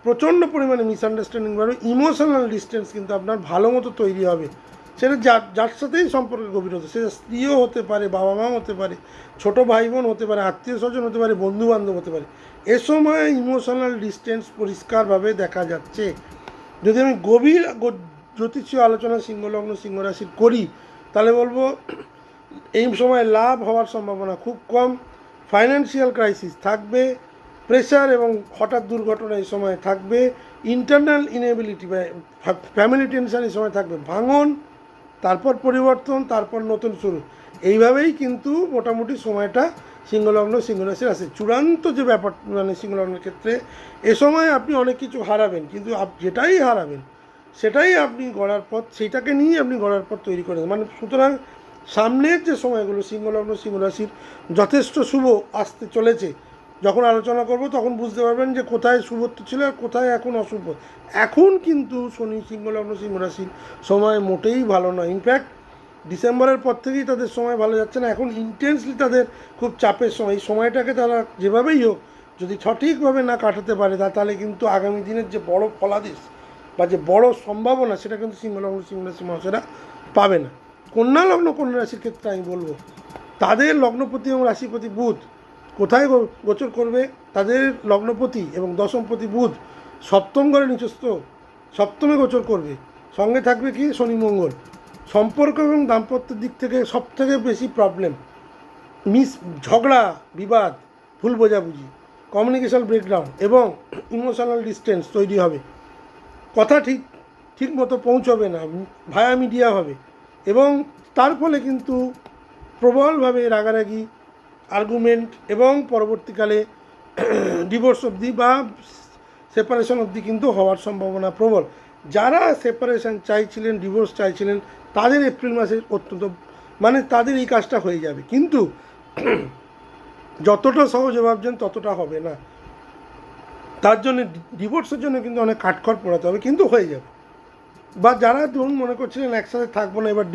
প্রচণ্ড পরিমাণে মিসআন্ডারস্ট্যান্ডিং বাড়বে, ইমোশনাল ডিস্টেন্স কিন্তু আপনার ভালো মতো তৈরি হবে। সেটা যার সাথেই সম্পর্কের গভীরতা, সেটা স্ত্রীও হতে পারে, বাবা মাও হতে পারে, ছোটো ভাই বোন হতে পারে, আত্মীয় স্বজন হতে পারে, বন্ধু বান্ধব হতে পারে। এ সময় ইমোশনাল ডিস্টেন্স পরিষ্কারভাবে দেখা যাচ্ছে। যদি আমি গভীর জ্যোতিষীয় আলোচনা সিংহলগ্ন সিংহ রাশির করি, তাহলে বলবো এই সময় লাভ হওয়ার সম্ভাবনা খুব কম, ফাইন্যান্সিয়াল ক্রাইসিস থাকবে, প্রেশার এবং হঠাৎ দুর্ঘটনা এই সময় থাকবে, ইন্টারনাল ইনএবিলিটি বা ফ্যামিলি টেনশন এই সময় থাকবে, ভাঙন, তারপর পরিবর্তন, তারপর নতুন শুরু। এইভাবেই কিন্তু মোটামুটি সময়টা সিংহলগ্ন সিংহরাশির আছে। চূড়ান্ত যে ব্যাপার মানে সিংহলগ্নের ক্ষেত্রে এ সময় আপনি অনেক কিছু হারাবেন, কিন্তু যেটাই হারাবেন সেটাই আপনি গড়ার পথ, সেইটাকে নিয়েই আপনি গড়ার পথ তৈরি করে দেন। মানে সুতরাং সামনের যে সময়গুলো সিংহলগ্ন সিংহরাশির যথেষ্ট শুভ আসতে চলেছে, যখন আলোচনা করব তখন বুঝতে পারবেন যে কোথায় শুভত্ব ছিল আর কোথায় এখন অশুভ। এখন কিন্তু শনি সিংহলগ্ন সিংহরাশির সময় মোটেই ভালো নয়। ইনফ্যাক্ট ডিসেম্বরের পর থেকেই তাদের সময় ভালো যাচ্ছে না, এখন ইন্টেন্সলি তাদের খুব চাপের সময়। এই সময়টাকে তারা যেভাবেই হোক যদি সঠিকভাবে না কাটাতে পারে তাহলে কিন্তু আগামী দিনের যে বড় ফলাদেশ বা যে বড় সম্ভাবনা সেটা কিন্তু সিংহলগ্ন সিংহরাশি মানুষেরা পাবে না। কন্যা লগ্ন কন্যা রাশির ক্ষেত্রে আমি বলবো তাদের লগ্নপতি এবং রাশিপতি বুধ কোথায় গোচর করবে, তাদের লগ্নপতি এবং দশমপতি বুধ সপ্তম ঘরে নিচস্থ, সপ্তমে গোচর করবে। সঙ্গে থাকবে কি শনি মঙ্গল। সম্পর্ক এবং দাম্পত্যের দিক থেকে সবথেকে বেশি প্রবলেম, ঝগড়া বিবাদ, ভুল বোঝাবুঝি, কমিউনিকেশন ব্রেকডাউন এবং ইমোশনাল ডিস্টেন্স তৈরি হবে। কথা ঠিক মতো পৌঁছবে না, ভায়া মিডিয়া হবে এবং তার ফলে কিন্তু প্রবলভাবে রাগারাগি, আর্গুমেন্ট এবং পরবর্তীকালে ডিভোর্স অবধি বা সেপারেশন অবধি কিন্তু হওয়ার সম্ভাবনা প্রবল। যারা সেপারেশন চাইছিলেন, ডিভোর্স চাইছিলেন, তাদের এপ্রিল মাসে অত্যন্ত মানে তাদের এই কাজটা হয়ে যাবে, কিন্তু যতটা সহজে ভাবছেন ততটা হবে না। তার জন্য ডিভোর্সের জন্য কিন্তু অনেক কাঠখড় পোড়াতে হবে, কিন্তু হয়ে যাবে। বা যারা ধরুন মনে করছিলেন একসাথে থাকবো না, এবার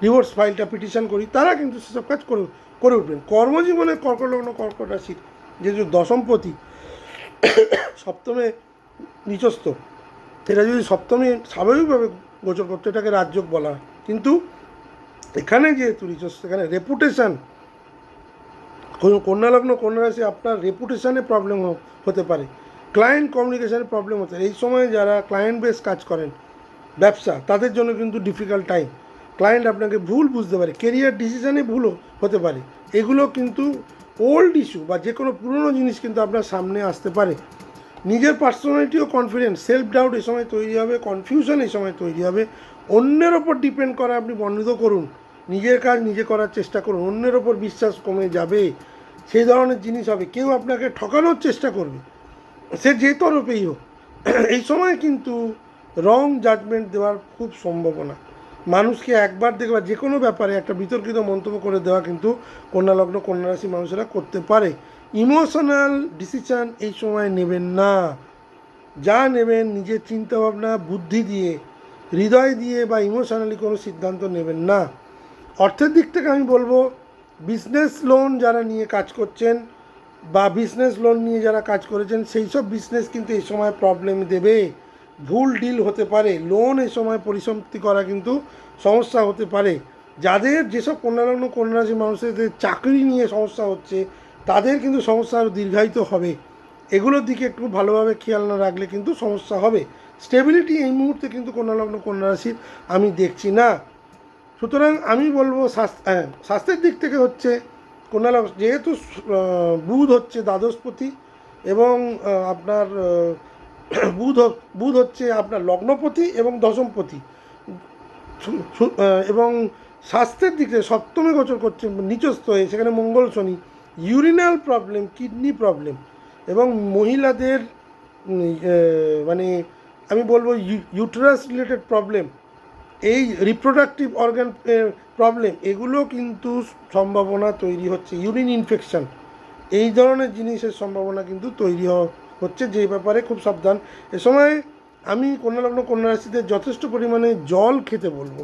ডিভোর্স ফাইলটা পিটিশন করি, তারা কিন্তু সেসব কাজ করে উঠবেন। কর্মজীবনে কর্কট লগ্ন কর্কট রাশির যেহেতু দশমপতি সপ্তমে নিচস্থ, এটা যদি সপ্তমে স্বাভাবিকভাবে গোচর করতো এটাকে রাজযোগ বলা হয়, কিন্তু এখানে যেহেতু নিচস্থ, এখানে রেপুটেশান, কন্যা লগ্ন কন্যা রাশি আপনার রেপুটেশানে প্রবলেম হতে পারে, ক্লায়েন্ট কমিউনিকেশানে প্রবলেম হতে পারে। এই সময় যারা ক্লায়েন্ট বেস কাজ করেন, ব্যবসা, তাদের জন্য কিন্তু ডিফিকাল্ট টাইম। ক্লায়েন্ট আপনাকে ভুল বুঝতে পারে, কেরিয়ার ডিসিশানে ভুলও হতে পারে। এগুলো কিন্তু ওল্ড ইস্যু বা যে কোনো পুরনো জিনিস কিন্তু আপনার সামনে আসতে পারে। নিজের পার্সোনালিটি ও কনফিডেন্স, সেলফ ডাউট এই সময় তৈরি হবে, কনফিউশন এই সময় তৈরি হবে। অন্যের ওপর ডিপেন্ড করা আপনি বন্ধ করুন, নিজের কাজ নিজে করার চেষ্টা করুন। অন্যের ওপর বিশ্বাস কমে যাবে, সেই ধরনের জিনিস হবে। কেউ আপনাকে ঠকানোর চেষ্টা করবে, সে যে তরফেই হোক। এই সময় কিন্তু রং জাজমেন্ট দেওয়ার খুব সম্ভাবনা। মানুষকে একবার দেখবার যে কোনো ব্যাপারে একটা বিতর্কিত মন্তব্য করে দেওয়া কিন্তু কন্যা লগ্ন কন্যা রাশি মানুষেরা করতে পারে। ইমোশনাল ডিসিশান এই সময় নেবেন না, যা নেবেন নিজের চিন্তাভাবনা বুদ্ধি দিয়ে, হৃদয় দিয়ে বা ইমোশনালি কোনো সিদ্ধান্ত নেবেন না। অর্থের দিক থেকে আমি বলবো বিজনেস লোন যারা নিয়ে কাজ করছেন বা বিজনেস লোন নিয়ে যারা কাজ করেছেন, সেই সব বিজনেস কিন্তু এই সময় প্রবলেম দেবে, ভুল ডিল হতে পারে, লোন এই সময় পরিসমাপ্তি করা কিন্তু সমস্যা হতে পারে। যাদের যেসব কন্যালগ্ন কন্যারাশি মানুষদের চাকরি নিয়ে সমস্যা হচ্ছে, তাদের কিন্তু সমস্যা আরও দীর্ঘায়িত হবে। এগুলোর দিকে একটু ভালোভাবে খেয়াল না রাখলে কিন্তু সমস্যা হবে। স্টেবিলিটি এই মুহূর্তে কিন্তু কন্যালগ্ন কন্যারাশির আমি দেখছি না। সুতরাং আমি বলবো স্বাস্থ্যের দিক থেকে হচ্ছে কন্যালগ্ন, যেহেতু বুধ হচ্ছে দ্বাদশপতি এবং আপনার বুধ হচ্ছে আপনার লগ্নপতি এবং দশমপতি, এবং স্বাস্থ্যের দিক থেকে সপ্তমে গোচর করছে নিচস্থ হয়ে, সেখানে মঙ্গল শনি, ইউরিনাল প্রবলেম, কিডনি প্রবলেম এবং মহিলাদের মানে আমি বলবো ইউটেরাস রিলেটেড প্রবলেম, এই রিপ্রোডাক্টিভ অর্গান প্রবলেম, এগুলো কিন্তু সম্ভাবনা তৈরি হচ্ছে। ইউরিন ইনফেকশান, এই ধরনের জিনিসের সম্ভাবনা কিন্তু তৈরি হচ্ছে, যে ব্যাপারে খুব সাবধান। এ সময় আমি কন্যালগ্ন কন্যা রাশিদের যথেষ্ট পরিমাণে জল খেতে বলবো।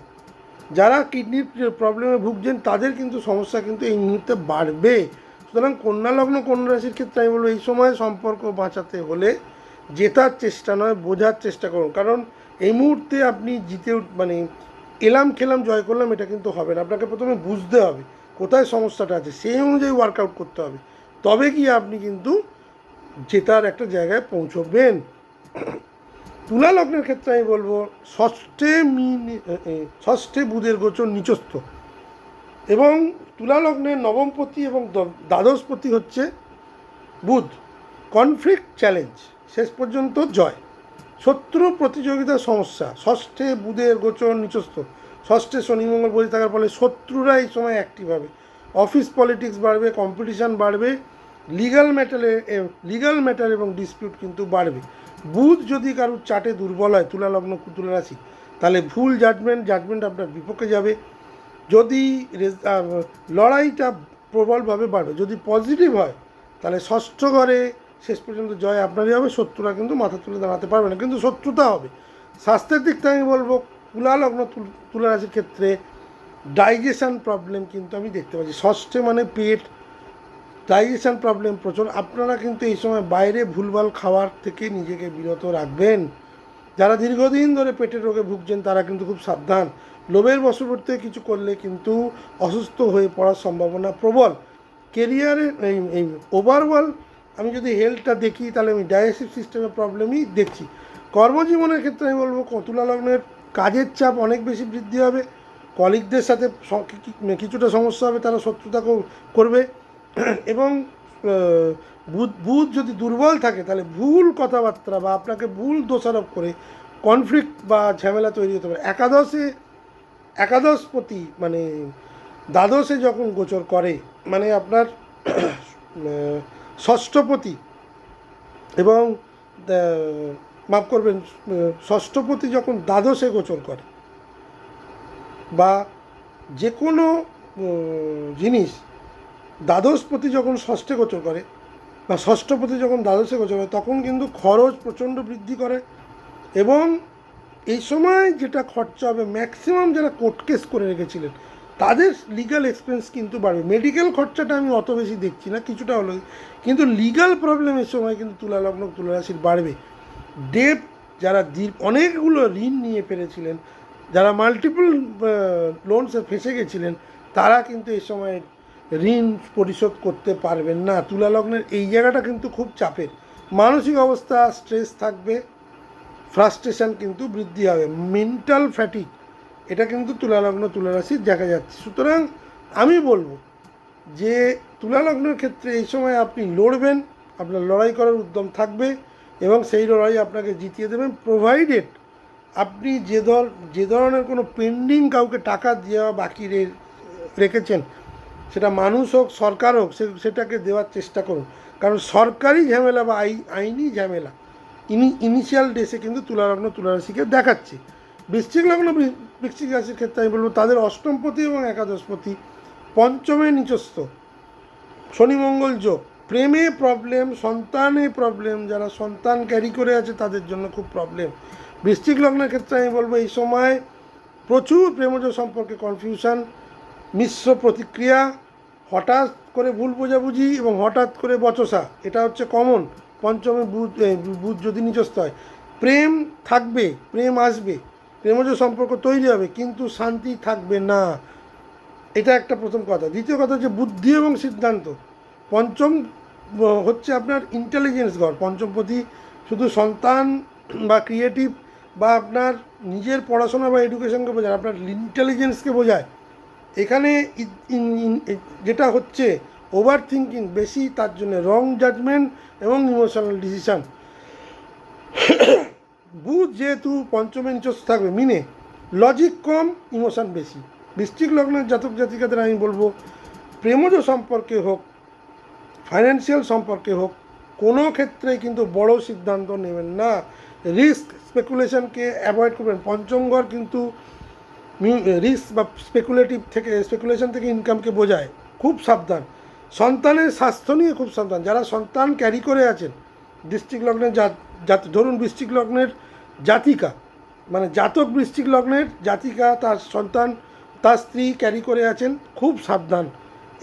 যারা কিডনির প্রবলেমে ভুগছেন তাদের কিন্তু সমস্যা কিন্তু এই মুহূর্তে বাড়বে। সুতরাং কন্যা লগ্ন কন্যা রাশির ক্ষেত্রে আমি বলবো এই সময় সম্পর্ক বাঁচাতে হলে জেতার চেষ্টা নয়, বোঝার চেষ্টা করুন। কারণ এই মুহূর্তে আপনি মানে এলাম খেলাম জয় করলাম এটা কিন্তু হবে না। আপনাকে প্রথমে বুঝতে হবে কোথায় সমস্যাটা আছে, সেই অনুযায়ী ওয়ার্কআউট করতে হবে, তবে কি আপনি কিন্তু জেতার একটা জায়গায় পৌঁছবেন। তুলা লগ্নের ক্ষেত্রে আমি বলবো ষষ্ঠে বুধের গোচর নিচস্থ, এবং তুলা লগ্নের নবমপতি এবং দ্বাদশপতি হচ্ছে বুধ। কনফ্লিক্ট চ্যালেঞ্জ, শেষ পর্যন্ত জয়। শত্রু প্রতিযোগিতার সমস্যা, ষষ্ঠে বুধের গোচর নিচস্থ, ষষ্ঠে শনি মঙ্গল বসে থাকার ফলে শত্রুরা এই সময় অ্যাক্টিভ হবে। অফিস পলিটিক্স বাড়বে, কম্পিটিশান বাড়বে, লিগাল ম্যাটার এবং ডিসপিউট কিন্তু বাড়বে। বুধ যদি কারোর চার্টে দুর্বল হয়, তুলা লগ্ন তুলা রাশি, তাহলে ভুল জাজমেন্ট আপনার বিপক্ষে যাবে। যদি লড়াইটা প্রবলভাবে বাড়বে, যদি পজিটিভ হয় তাহলে ষষ্ঠ ঘরে শেষ পর্যন্ত জয় আপনারই হবে, শত্রুরা কিন্তু মাথা তুলে দাঁড়াতে পারবে না, কিন্তু শত্রুতা হবে। স্বাস্থ্যের দিক থেকে আমি বলবো তুলা লগ্ন তুলা রাশির ক্ষেত্রে ডাইজেশন প্রবলেম কিন্তু আমি দেখতে পাচ্ছি। ষষ্ঠে মানে পেট, ডাইজেশন প্রবলেম প্রচুর। আপনারা কিন্তু এই সময় বাইরে ভুলভাল খাওয়ার থেকে নিজেকে বিরত রাখবেন। যারা দীর্ঘদিন ধরে পেটের রোগে ভুগছেন তারা কিন্তু খুব সাবধান। লোভের বশবর্তী কিছু করলে কিন্তু অসুস্থ হয়ে পড়ার সম্ভাবনা প্রবল। কেরিয়ারের এই ওভারঅল আমি যদি হেলথটা দেখি তাহলে আমি ডাইজেস্টিভ সিস্টেমের প্রবলেমই দেখছি। কর্মজীবনের ক্ষেত্রে আমি বলবো তুলা লগ্নের কাজের চাপ অনেক বেশি বৃদ্ধি হবে, কলিগদের সাথে কিছুটা সমস্যা হবে, তারা শত্রুতা করবে, এবং বুধ যদি দুর্বল থাকে তাহলে ভুল কথাবার্তা বা আপনাকে ভুল দোষারোপ করে কনফ্লিক্ট বা ঝামেলা তৈরি হতে পারে। একাদশপতি মানে দ্বাদশে যখন গোচর করে, মানে আপনার ষষ্ঠপতি এবং মাফ করবেন ষষ্ঠপতি যখন দ্বাদশে গোচর করে, বা যে কোনো জিনিস দ্বাদশপতি যখন ষষ্ঠে গোচর করে বা ষষ্ঠপতি যখন দ্বাদশে গোচর করে, তখন কিন্তু খরচ প্রচণ্ড বৃদ্ধি করে। এবং এই সময় যেটা খরচা হবে, ম্যাক্সিমাম যারা কোর্ট কেস করে রেখেছিলেন তাদের লিগ্যাল এক্সপেন্স কিন্তু বাড়বে। মেডিকেল খরচাটা আমি অত বেশি দেখছি না, কিছুটা হলো, কিন্তু লিগ্যাল প্রবলেমের সময় কিন্তু তুলা লগ্ন তুলা রাশির বাড়বে। ডেপ যারা অনেকগুলো ঋণ নিয়ে ফেলেছিলেন, যারা মাল্টিপল লোনসে ফেঁসে গেছিলেন, তারা কিন্তু এই সময় ঋণ পরিশোধ করতে পারবেন না। তুলা লগ্নের এই জায়গাটা কিন্তু খুব চাপের। মানসিক অবস্থা স্ট্রেস থাকবে, ফ্রাস্ট্রেশন কিন্তু বৃদ্ধি হবে, মেন্টাল ফ্যাটিক, এটা কিন্তু তুলা লগ্ন তুলা রাশির দেখা যাচ্ছে। সুতরাং আমি বলবো যে তুলা লগ্নের ক্ষেত্রে এই সময় আপনি লড়বেন, আপনার লড়াই করার উদ্যম থাকবে এবং সেই লড়াই আপনাকে জিতিয়ে দেবেন, প্রোভাইডেড আপনি যে ধরনের কোনো পেন্ডিং কাউকে টাকা দেওয়া বাকি রেখেছেন, সেটা মানুষ হোক সরকার হোক, সেটাকে দেওয়ার চেষ্টা করুন। কারণ সরকারি ঝামেলা বা আইনি ঝামেলা ইনিশিয়াল ডেসে কিন্তু তুলা লগ্ন তুলা রাশিকে দেখাচ্ছে। বৃশ্চিক লগ্ন বৃশ্চিক রাশির ক্ষেত্রে আমি বলবো তাদের অষ্টমপতি এবং একাদশপতি পঞ্চমে নিচস্থ, শনি মঙ্গল যোগ, প্রেমে প্রবলেম, সন্তানে প্রবলেম, যারা সন্তান ক্যারি করে আছে তাদের জন্য খুব প্রবলেম। বৃশ্চিক লগ্নের ক্ষেত্রে আমি বলবো এই সময় প্রচুর প্রেমজ সম্পর্কে কনফিউশন, মিশ্র প্রতিক্রিয়া, হঠাৎ করে ভুল বোঝাবুঝি এবং হঠাৎ করে বচসা, এটা হচ্ছে কমন। পঞ্চমে বুধ যদি নিচস্থ হয়, প্রেম থাকবে, প্রেম আসবে, প্রেমজ সম্পর্ক তৈরি হবে, কিন্তু শান্তি থাকবে না, এটা একটা প্রথম কথা। দ্বিতীয় কথা হচ্ছে বুদ্ধি এবং সিদ্ধান্ত। পঞ্চম হচ্ছে আপনার ইন্টেলিজেন্স ঘর, পঞ্চমপতি শুধু সন্তান বা ক্রিয়েটিভ বা আপনার নিজের পড়াশোনা বা এডুকেশনকে বোঝায়, আপনার ইন্টেলিজেন্সকে বোঝায়। এখানে যেটা হচ্ছে ওভার থিঙ্কিং বেশি, তার জন্য রং জাজমেন্ট এবং ইমোশনাল ডিসিশান। বুধ যেহেতু পঞ্চমে নিচস্থ থাকবে মিনে, লজিক কম, ইমোশন বেশি। বৃশ্চিক লগ্নের জাতক জাতিকাদের আমি বলবো প্রেমজ সম্পর্কে হোক, ফাইন্যান্সিয়াল সম্পর্কে হোক, কোনো ক্ষেত্রেই কিন্তু বড় সিদ্ধান্ত নেবেন না, রিস্ক স্পেকুলেশনকে অ্যাভয়েড করবেন। পঞ্চম ঘর কিন্তু রিস্ক বা স্পেকুলেশন থেকে ইনকামকে বোঝায়, খুব সাবধান। সন্তানের স্বাস্থ্য নিয়ে খুব সাবধান। যারা সন্তান ক্যারি করে আছেন, বৃশ্চিক লগ্নের ধরুন বৃশ্চিক লগ্নের জাতিকা, মানে জাতক বৃশ্চিক লগ্নের জাতিকা, তার সন্তান তার স্ত্রী ক্যারি করে আছেন, খুব সাবধান,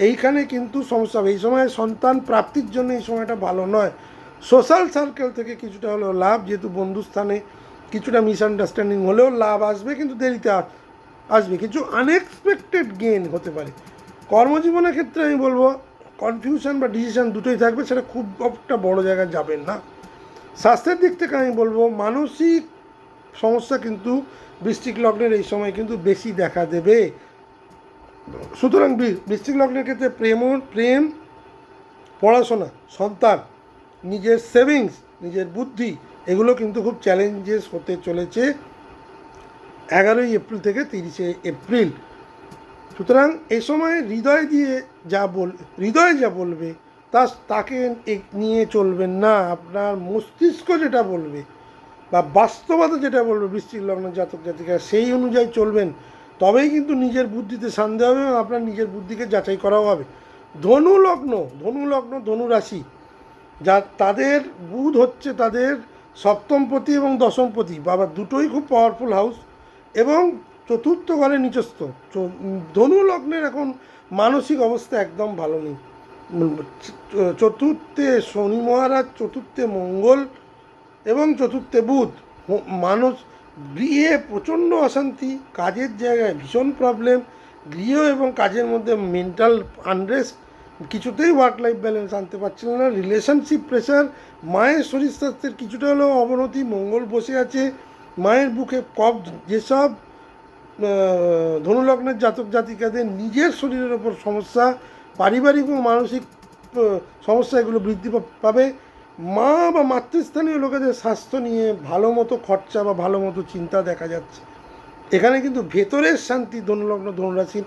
এইখানে কিন্তু সমস্যা হবে। এই সময় সন্তান প্রাপ্তির জন্য এই সময়টা ভালো নয়। সোশ্যাল সার্কেল থেকে কিছুটা হলেও লাভ, যেহেতু বন্ধুস্থানে কিছুটা মিসআন্ডারস্ট্যান্ডিং হলেও লাভ আসবে, কিন্তু দেরিতে আসবে, কিছু আনএক্সপেক্টেড গেন হতে পারে। কর্মজীবনের ক্ষেত্রে আমি বলবো কনফিউশন বা ডিসিশন দুটোই থাকবে, সেটা খুব একটা বড় জায়গায় যাবেন না। স্বাস্থ্যের দিক থেকে আমি বলবো মানসিক সমস্যা কিন্তু বৃশ্চিক লগ্নের এই সময় কিন্তু বেশি দেখা দেবে। সুতরাং বৃশ্চিক লগ্নের ক্ষেত্রে প্রেম, পড়াশোনা, সন্তান, নিজের সেভিংস, নিজের বুদ্ধি, এগুলো কিন্তু খুব চ্যালেঞ্জেস হতে চলেছে 11ই এপ্রিল থেকে 30শে এপ্রিল। সুতরাং এই সময় হৃদয় যা বলবে তাকে নিয়ে চলবেন না। আপনার মস্তিষ্ক যেটা বলবে বা বাস্তবতা যেটা বলবে বৃশ্চিক লগ্ন জাতক জাতিকা, সেই অনুযায়ী চলবেন, তবেই কিন্তু নিজের বুদ্ধিতে শান্তি হবে এবং আপনার নিজের বুদ্ধিকে যাচাই করাও হবে। ধনু লগ্ন ধনু রাশি, তাদের বুধ হচ্ছে তাদের সপ্তমপতি এবং দশমপতি, বাবা দুটোই খুব পাওয়ারফুল হাউস, এবং চতুর্থ ঘরে নিচস্থ। ধনু লগ্নের এখন মানসিক অবস্থা একদম ভালো নেই। চতুর্থে শনি মহারাজ, চতুর্থে মঙ্গল এবং চতুর্থে বুধ। গৃহে প্রচণ্ড অশান্তি, কাজের জায়গায় ভীষণ প্রবলেম, গৃহ এবং কাজের মধ্যে মেন্টাল আনরেস্ট, কিছুতেই ওয়ার্ক লাইফ ব্যালেন্স আনতে পারছিলেন না, রিলেশনশিপ প্রেশার, মায়ের শরীর স্বাস্থ্যের কিছুটা হলেও অবনতি, মঙ্গল বসে আছে, মায়ের বুকে কফ। যেসব ধনুলগ্নের জাতক জাতিকাদের নিজের শরীরের ওপর সমস্যা, পারিবারিক এবং মানসিক সমস্যা, এগুলো বৃদ্ধি পাবে। মা বা মাতৃস্থানীয় লোকেদের স্বাস্থ্য নিয়ে ভালো মতো খরচা বা ভালো মতো চিন্তা দেখা যাচ্ছে। এখানে কিন্তু ভেতরের শান্তি ধনুলগ্ন ধনুরাশির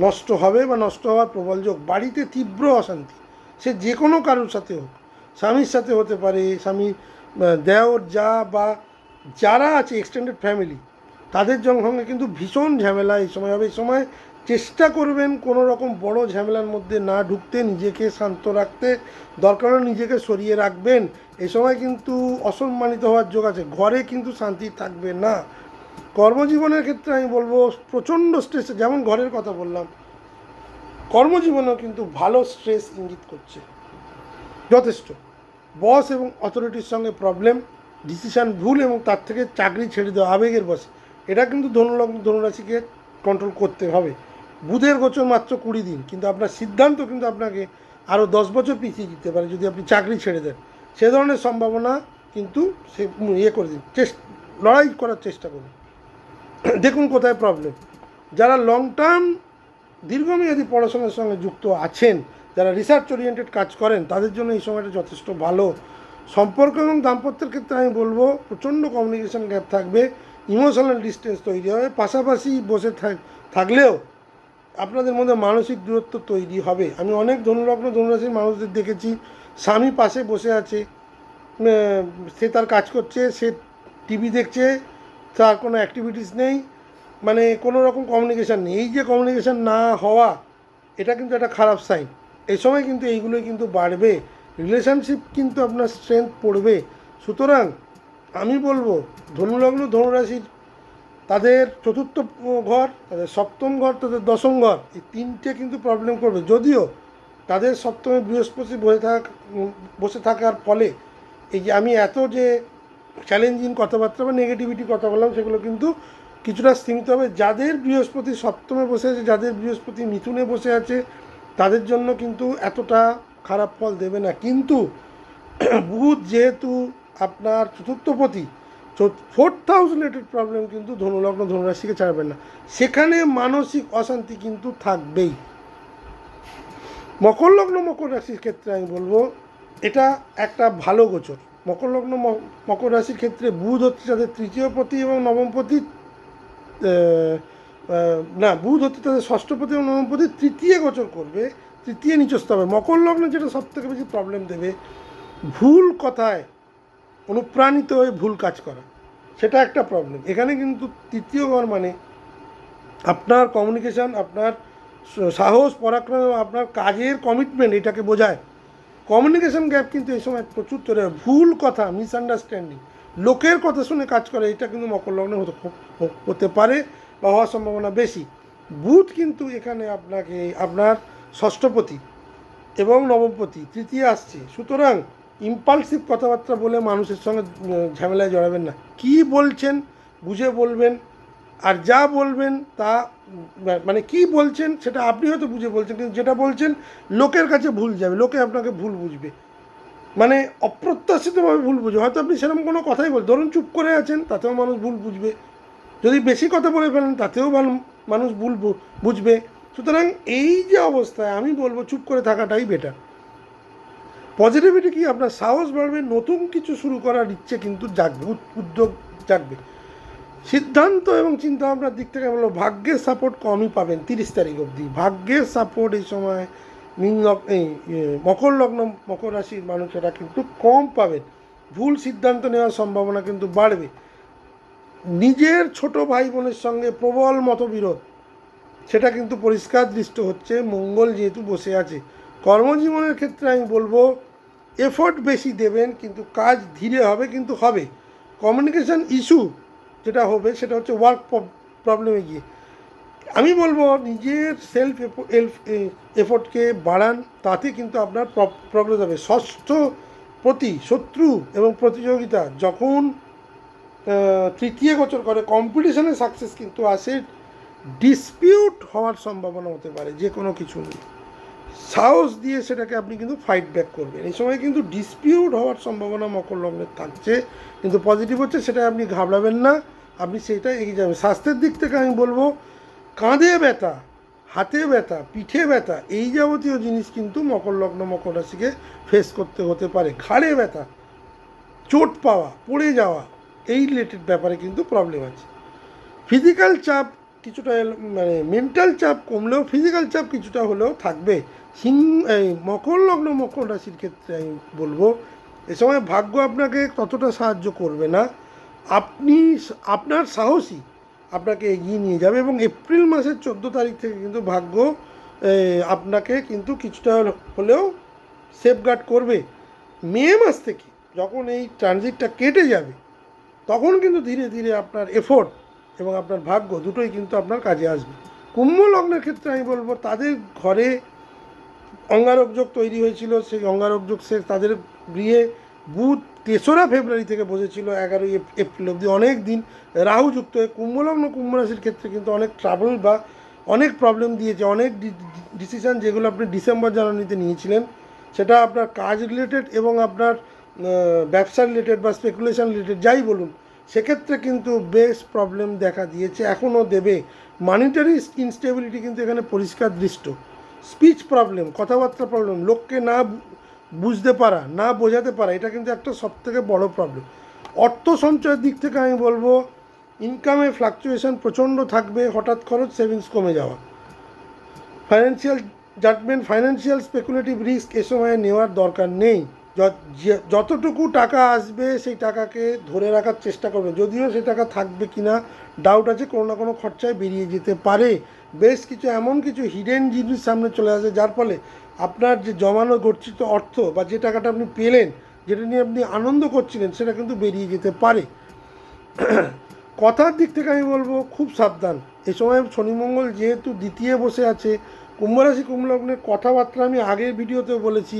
নষ্ট হবে বা নষ্ট হওয়ার প্রবল যোগ। বাড়িতে তীব্র অশান্তি, সে যে কোনো কারোর সাথে হোক, স্বামীর সাথে হতে পারে, স্বামীর দেওর যা বা যারা আছে এক্সটেন্ডেড ফ্যামিলি, তাদের সঙ্গে কিন্তু ভীষণ ঝামেলা এই সময় হবে। এই সময় চেষ্টা করবেন কোনো রকম বড় ঝামেলার মধ্যে না ঢুকতে, নিজেকে শান্ত রাখতে, দরকার হলে নিজেকে সরিয়ে রাখবেন। এই সময় কিন্তু অসম্মানিত হওয়ার যোগ আছে, ঘরে কিন্তু শান্তি থাকবে না। কর্মজীবনের ক্ষেত্রে আমি বলবো প্রচণ্ড স্ট্রেস, যেমন ঘরের কথা বললাম, কর্মজীবনেও কিন্তু ভালো স্ট্রেস ইঙ্গিত করছে যথেষ্ট। বস এবং অথরিটির সঙ্গে প্রবলেম, ডিসিশান ভুল এবং তার থেকে চাকরি ছেড়ে দেওয়া আবেগের বসে, এটা কিন্তু ধনুলগ্ন ধনুরাশিকে কন্ট্রোল করতে হবে। বুধের গোচর মাত্র 20 দিন, কিন্তু আপনার সিদ্ধান্ত কিন্তু আপনাকে আরও 10 বছর পিছিয়ে দিতে পারে যদি আপনি চাকরি ছেড়ে দেন। সে ধরনের সম্ভাবনা কিন্তু সে করে দিন, লড়াই করার চেষ্টা করুন, দেখুন কোথায় প্রবলেম। যারা লং টার্ম দীর্ঘমেয়াদী পড়াশোনার সঙ্গে যুক্ত আছেন, যারা রিসার্চ ওরিয়েন্টেড কাজ করেন, তাদের জন্য এই সময়টা যথেষ্ট ভালো। সম্পর্ক এবং দাম্পত্যের ক্ষেত্রে আমি বলবো প্রচণ্ড কমিউনিকেশন গ্যাপ থাকবে, ইমোশনাল ডিস্টেন্স তৈরি হবে, পাশাপাশি বসে থাকলেও আপনাদের মধ্যে মানসিক দূরত্ব তৈরি হবে। আমি অনেক ধনুলগ্ন ধনুরাশির মানুষদের দেখেছি, স্বামী পাশে বসে আছে, সে তার কাজ করছে, সে টিভি দেখছে, তার কোনো অ্যাক্টিভিটিস নেই, মানে কোনো রকম কমিউনিকেশান নেই। এই যে কমিউনিকেশান না হওয়া, এটা কিন্তু একটা খারাপ সাইন। এই সময় কিন্তু এইগুলোই কিন্তু বাড়বে, রিলেশনশিপ কিন্তু আপনার স্ট্রেংথ পড়বে। সুতরাং আমি বলবো ধনুলগ্ন ধনুরাশির তাদের চতুর্থ ঘর, তাদের সপ্তম ঘর, তাদের দশম ঘর, এই তিনটে কিন্তু প্রবলেম করবে। যদিও তাদের সপ্তমে বৃহস্পতি বসে থাকার ফলে এই যে আমি এত যে চ্যালেঞ্জিং কথাবার্তা বা নেগেটিভিটি কথা বললাম, সেগুলো কিন্তু কিছুটা স্থিমিত হবে। যাদের বৃহস্পতি সপ্তমে বসে আছে, যাদের বৃহস্পতি মিথুনে বসে আছে, তাদের জন্য কিন্তু এতটা খারাপ ফল দেবে না। কিন্তু বুধ যেহেতু আপনার চতুর্থপতি, 4th হাউস রিলেটেড প্রবলেম কিন্তু ধনুলগ্ন ধনুরাশিকে ছাড়বেন না, সেখানে মানসিক অশান্তি কিন্তু থাকবেই। মকর লগ্ন মকর রাশির ক্ষেত্রে আমি বলবো এটা একটা ভালো গোচর। মকর লগ্ন মকর রাশির ক্ষেত্রে বুধ হচ্ছে তাদের তৃতীয়পতি এবং নবমপতি, বুধ হচ্ছে তাদের ষষ্ঠপতি এবং নবমপতি, তৃতীয় গোচর করবে, তৃতীয় নিচস্থ হবে। মকর লগ্নে যেটা সবথেকে বেশি প্রবলেম দেবে, ভুল কথায় অনুপ্রাণিত হয়ে ভুল কাজ করা, সেটা একটা প্রবলেম। এখানে কিন্তু তৃতীয় ঘর মানে আপনার কমিউনিকেশান, আপনার সাহস পরাক্রম, আপনার কাজের কমিটমেন্ট, এটাকে বোঝায়। কমিউনিকেশান গ্যাপ কিন্তু এই সময় প্রচুর চলে, ভুল কথা, মিসআন্ডারস্ট্যান্ডিং, লোকের কথা শুনে কাজ করে, এটা কিন্তু মকর লগ্নে হতে পারে বা হওয়ার সম্ভাবনা বেশি। বুধ কিন্তু এখানে আপনাকে আপনার ষষ্ঠপতি এবং নবমপতি তৃতীয় আসছে, সুতরাং ইম্পালসিভ কথাবার্তা বলে মানুষের সঙ্গে ঝামেলায় জড়াবেন না। কি বলছেন বুঝে বলবেন, আর যা বলবেন তা মানে কি বলছেন সেটা আপনি হয়তো বুঝে বলছেন, কিন্তু যেটা বলছেন লোকের কাছে ভুল যাবে, লোকে আপনাকে ভুল বুঝবে, মানে অপ্রত্যাশিতভাবে ভুল বুঝবে। হয়তো আপনি সেরকম কোনো কথাই বল, ধরুন চুপ করে আছেন, তাতেও মানুষ ভুল বুঝবে। যদি বেশি কথা বলে ফেলেন তাতেও মানুষ ভুল বুঝবে। সুতরাং এই যে অবস্থায় আমি বলবো চুপ করে থাকাটাই বেটার। পজিটিভিটি কি, আপনার সাহস বাড়বে, নতুন কিছু শুরু করার ইচ্ছে কিন্তু জাগবে, উদ্যোগ জাগবে। সিদ্ধান্ত এবং চিন্তা ভাবনার দিক থেকে বলবো ভাগ্যের সাপোর্ট কমই পাবেন 30 তারিখ অবধি। ভাগ্যের সাপোর্ট এই সময় মকর লগ্ন মকর রাশির মানুষেরা কিন্তু কম পাবেন। ভুল সিদ্ধান্ত নেওয়ার সম্ভাবনা কিন্তু বাড়বে। নিজের ছোট ভাই বোনের সঙ্গে প্রবল মতবিরোধ, সেটা কিন্তু পরিষ্কার দৃষ্ট হচ্ছে, মঙ্গল যেহেতু বসে আছে। কর্মজীবনের ক্ষেত্রে আমি বলবো এফোর্ট বেশি দেবেন, কিন্তু কাজ ধীরে হবে, কিন্তু হবে। কমিউনিকেশান ইস্যু যেটা হবে সেটা হচ্ছে ওয়ার্ক প্রবলেমে গিয়ে। আমি বলবো নিজের সেলফ এফোর্টকে বাড়ান, তাতে কিন্তু আপনার প্রগ্রেস হবে। ষষ্ঠ প্রতি শত্রু এবং প্রতিযোগিতা যখন তৃতীয় গোচর করে, কম্পিটিশনে সাকসেস কিন্তু আসে, ডিসপিউট হওয়ার সম্ভাবনা হতে পারে যে কোনো কিছু নিয়ে। সাহস দিয়ে সেটাকে আপনি কিন্তু ফাইট ব্যাক করবেন। এই সময় কিন্তু ডিসপিউট হওয়ার সম্ভাবনা মকর লগ্নের থাকছে, কিন্তু পজিটিভ হচ্ছে সেটা আপনি ঘাবড়াবেন না, আপনি সেটা এগিয়ে যাবেন। স্বাস্থ্যের দিক থেকে আমি বলবো কাঁধে ব্যথা, হাতে ব্যথা, পিঠে ব্যথা, এই যাবতীয় জিনিস কিন্তু মকর লগ্ন মকর রাশিকে ফেস করতে হতে পারে। ঘাড়ে ব্যথা, চোট পাওয়া, পড়ে যাওয়া, এই রিলেটেড ব্যাপারে কিন্তু প্রবলেম আছে। ফিজিক্যাল চাপ কিছুটা, মানে মেন্টাল চাপ কমলেও ফিজিক্যাল চাপ কিছুটা হলেও থাকবে। এই মকর লগ্ন মকর রাশির ক্ষেত্রে আমি বলবো এ সময় ভাগ্য আপনাকে ততটা সাহায্য করবে না, আপনি আপনার সাহসী আপনাকে এগিয়ে নিয়ে যাবে। এবং এপ্রিল মাসের 14 তারিখ থেকে কিন্তু ভাগ্য আপনাকে কিন্তু কিছুটা হলেও সেফগার্ড করবে। মে মাস থেকে যখন এই ট্রানজিটটা কেটে যাবে, তখন কিন্তু ধীরে ধীরে আপনার এফোর্ট এবং আপনার ভাগ্য দুটোই কিন্তু আপনার কাজে আসবে। কুম্ভ লগ্নের ক্ষেত্রে আমি বলবো তাদের ঘরে অঙ্গারক যোগ তৈরি হয়েছিল, সেই অঙ্গারক যোগ সে তাদের গৃহে বুধ 3রা ফেব্রুয়ারি থেকে বসেছিল 11ই এপ্রিল অবধি, অনেক দিন রাহু যুক্ত হয়ে কুম্ভলগ্ন কুম্ভ রাশির ক্ষেত্রে কিন্তু অনেক ট্রাবল বা অনেক প্রবলেম দিয়েছে। অনেক ডিসিশান যেগুলো আপনি ডিসেম্বর জানুয়ারিতে নিয়েছিলেন, সেটা আপনার কাজ রিলেটেড এবং আপনার ব্যবসা রিলেটেড বা স্পেকুলেশন রিলেটেড যাই বলুন, সেক্ষেত্রে কিন্তু বেশ প্রবলেম দেখা দিয়েছে, এখনও দেবে। মানিটারি ইনস্টেবিলিটি কিন্তু এখানে পরিষ্কার দৃষ্ট। স্পিচ প্রবলেম, কথাবার্তা প্রবলেম, লোককে না বুঝতে পারা, না বোঝাতে পারা, এটা কিন্তু একটা সবথেকে বড় প্রবলেম। অর্থ সঞ্চয়ের দিক থেকে আমি বলবো ইনকামে ফ্লাকচুয়েশন প্রচণ্ড থাকবে, হঠাৎ খরচ, সেভিংস কমে যাওয়া। Financial judgement, financial speculative risk এ সময় নেওয়ার দরকার নেই। যতটুকু টাকা আসবে সেই টাকাকে ধরে রাখার চেষ্টা করবে, যদিও সে টাকা থাকবে কি না ডাউট আছে, কোনো না কোনো খরচায় বেরিয়ে যেতে পারে। বেশ কিছু এমন কিছু হিডেন জিনিস সামনে চলে আসে, যার ফলে আপনার যে জমানো গচ্ছিত অর্থ বা যে টাকাটা আপনি পেলেন, যেটা নিয়ে আপনি আনন্দ করছিলেন, সেটা কিন্তু বেরিয়ে যেতে পারে। কথার দিক থেকে আমি বলবো খুব সাবধান। এই সময় শনি মঙ্গল যেহেতু দ্বিতীয় বসে আছে, কুম্ভ রাশি কুম্ভ লগ্নের কথাবার্তা আমি আগের ভিডিওতেও বলেছি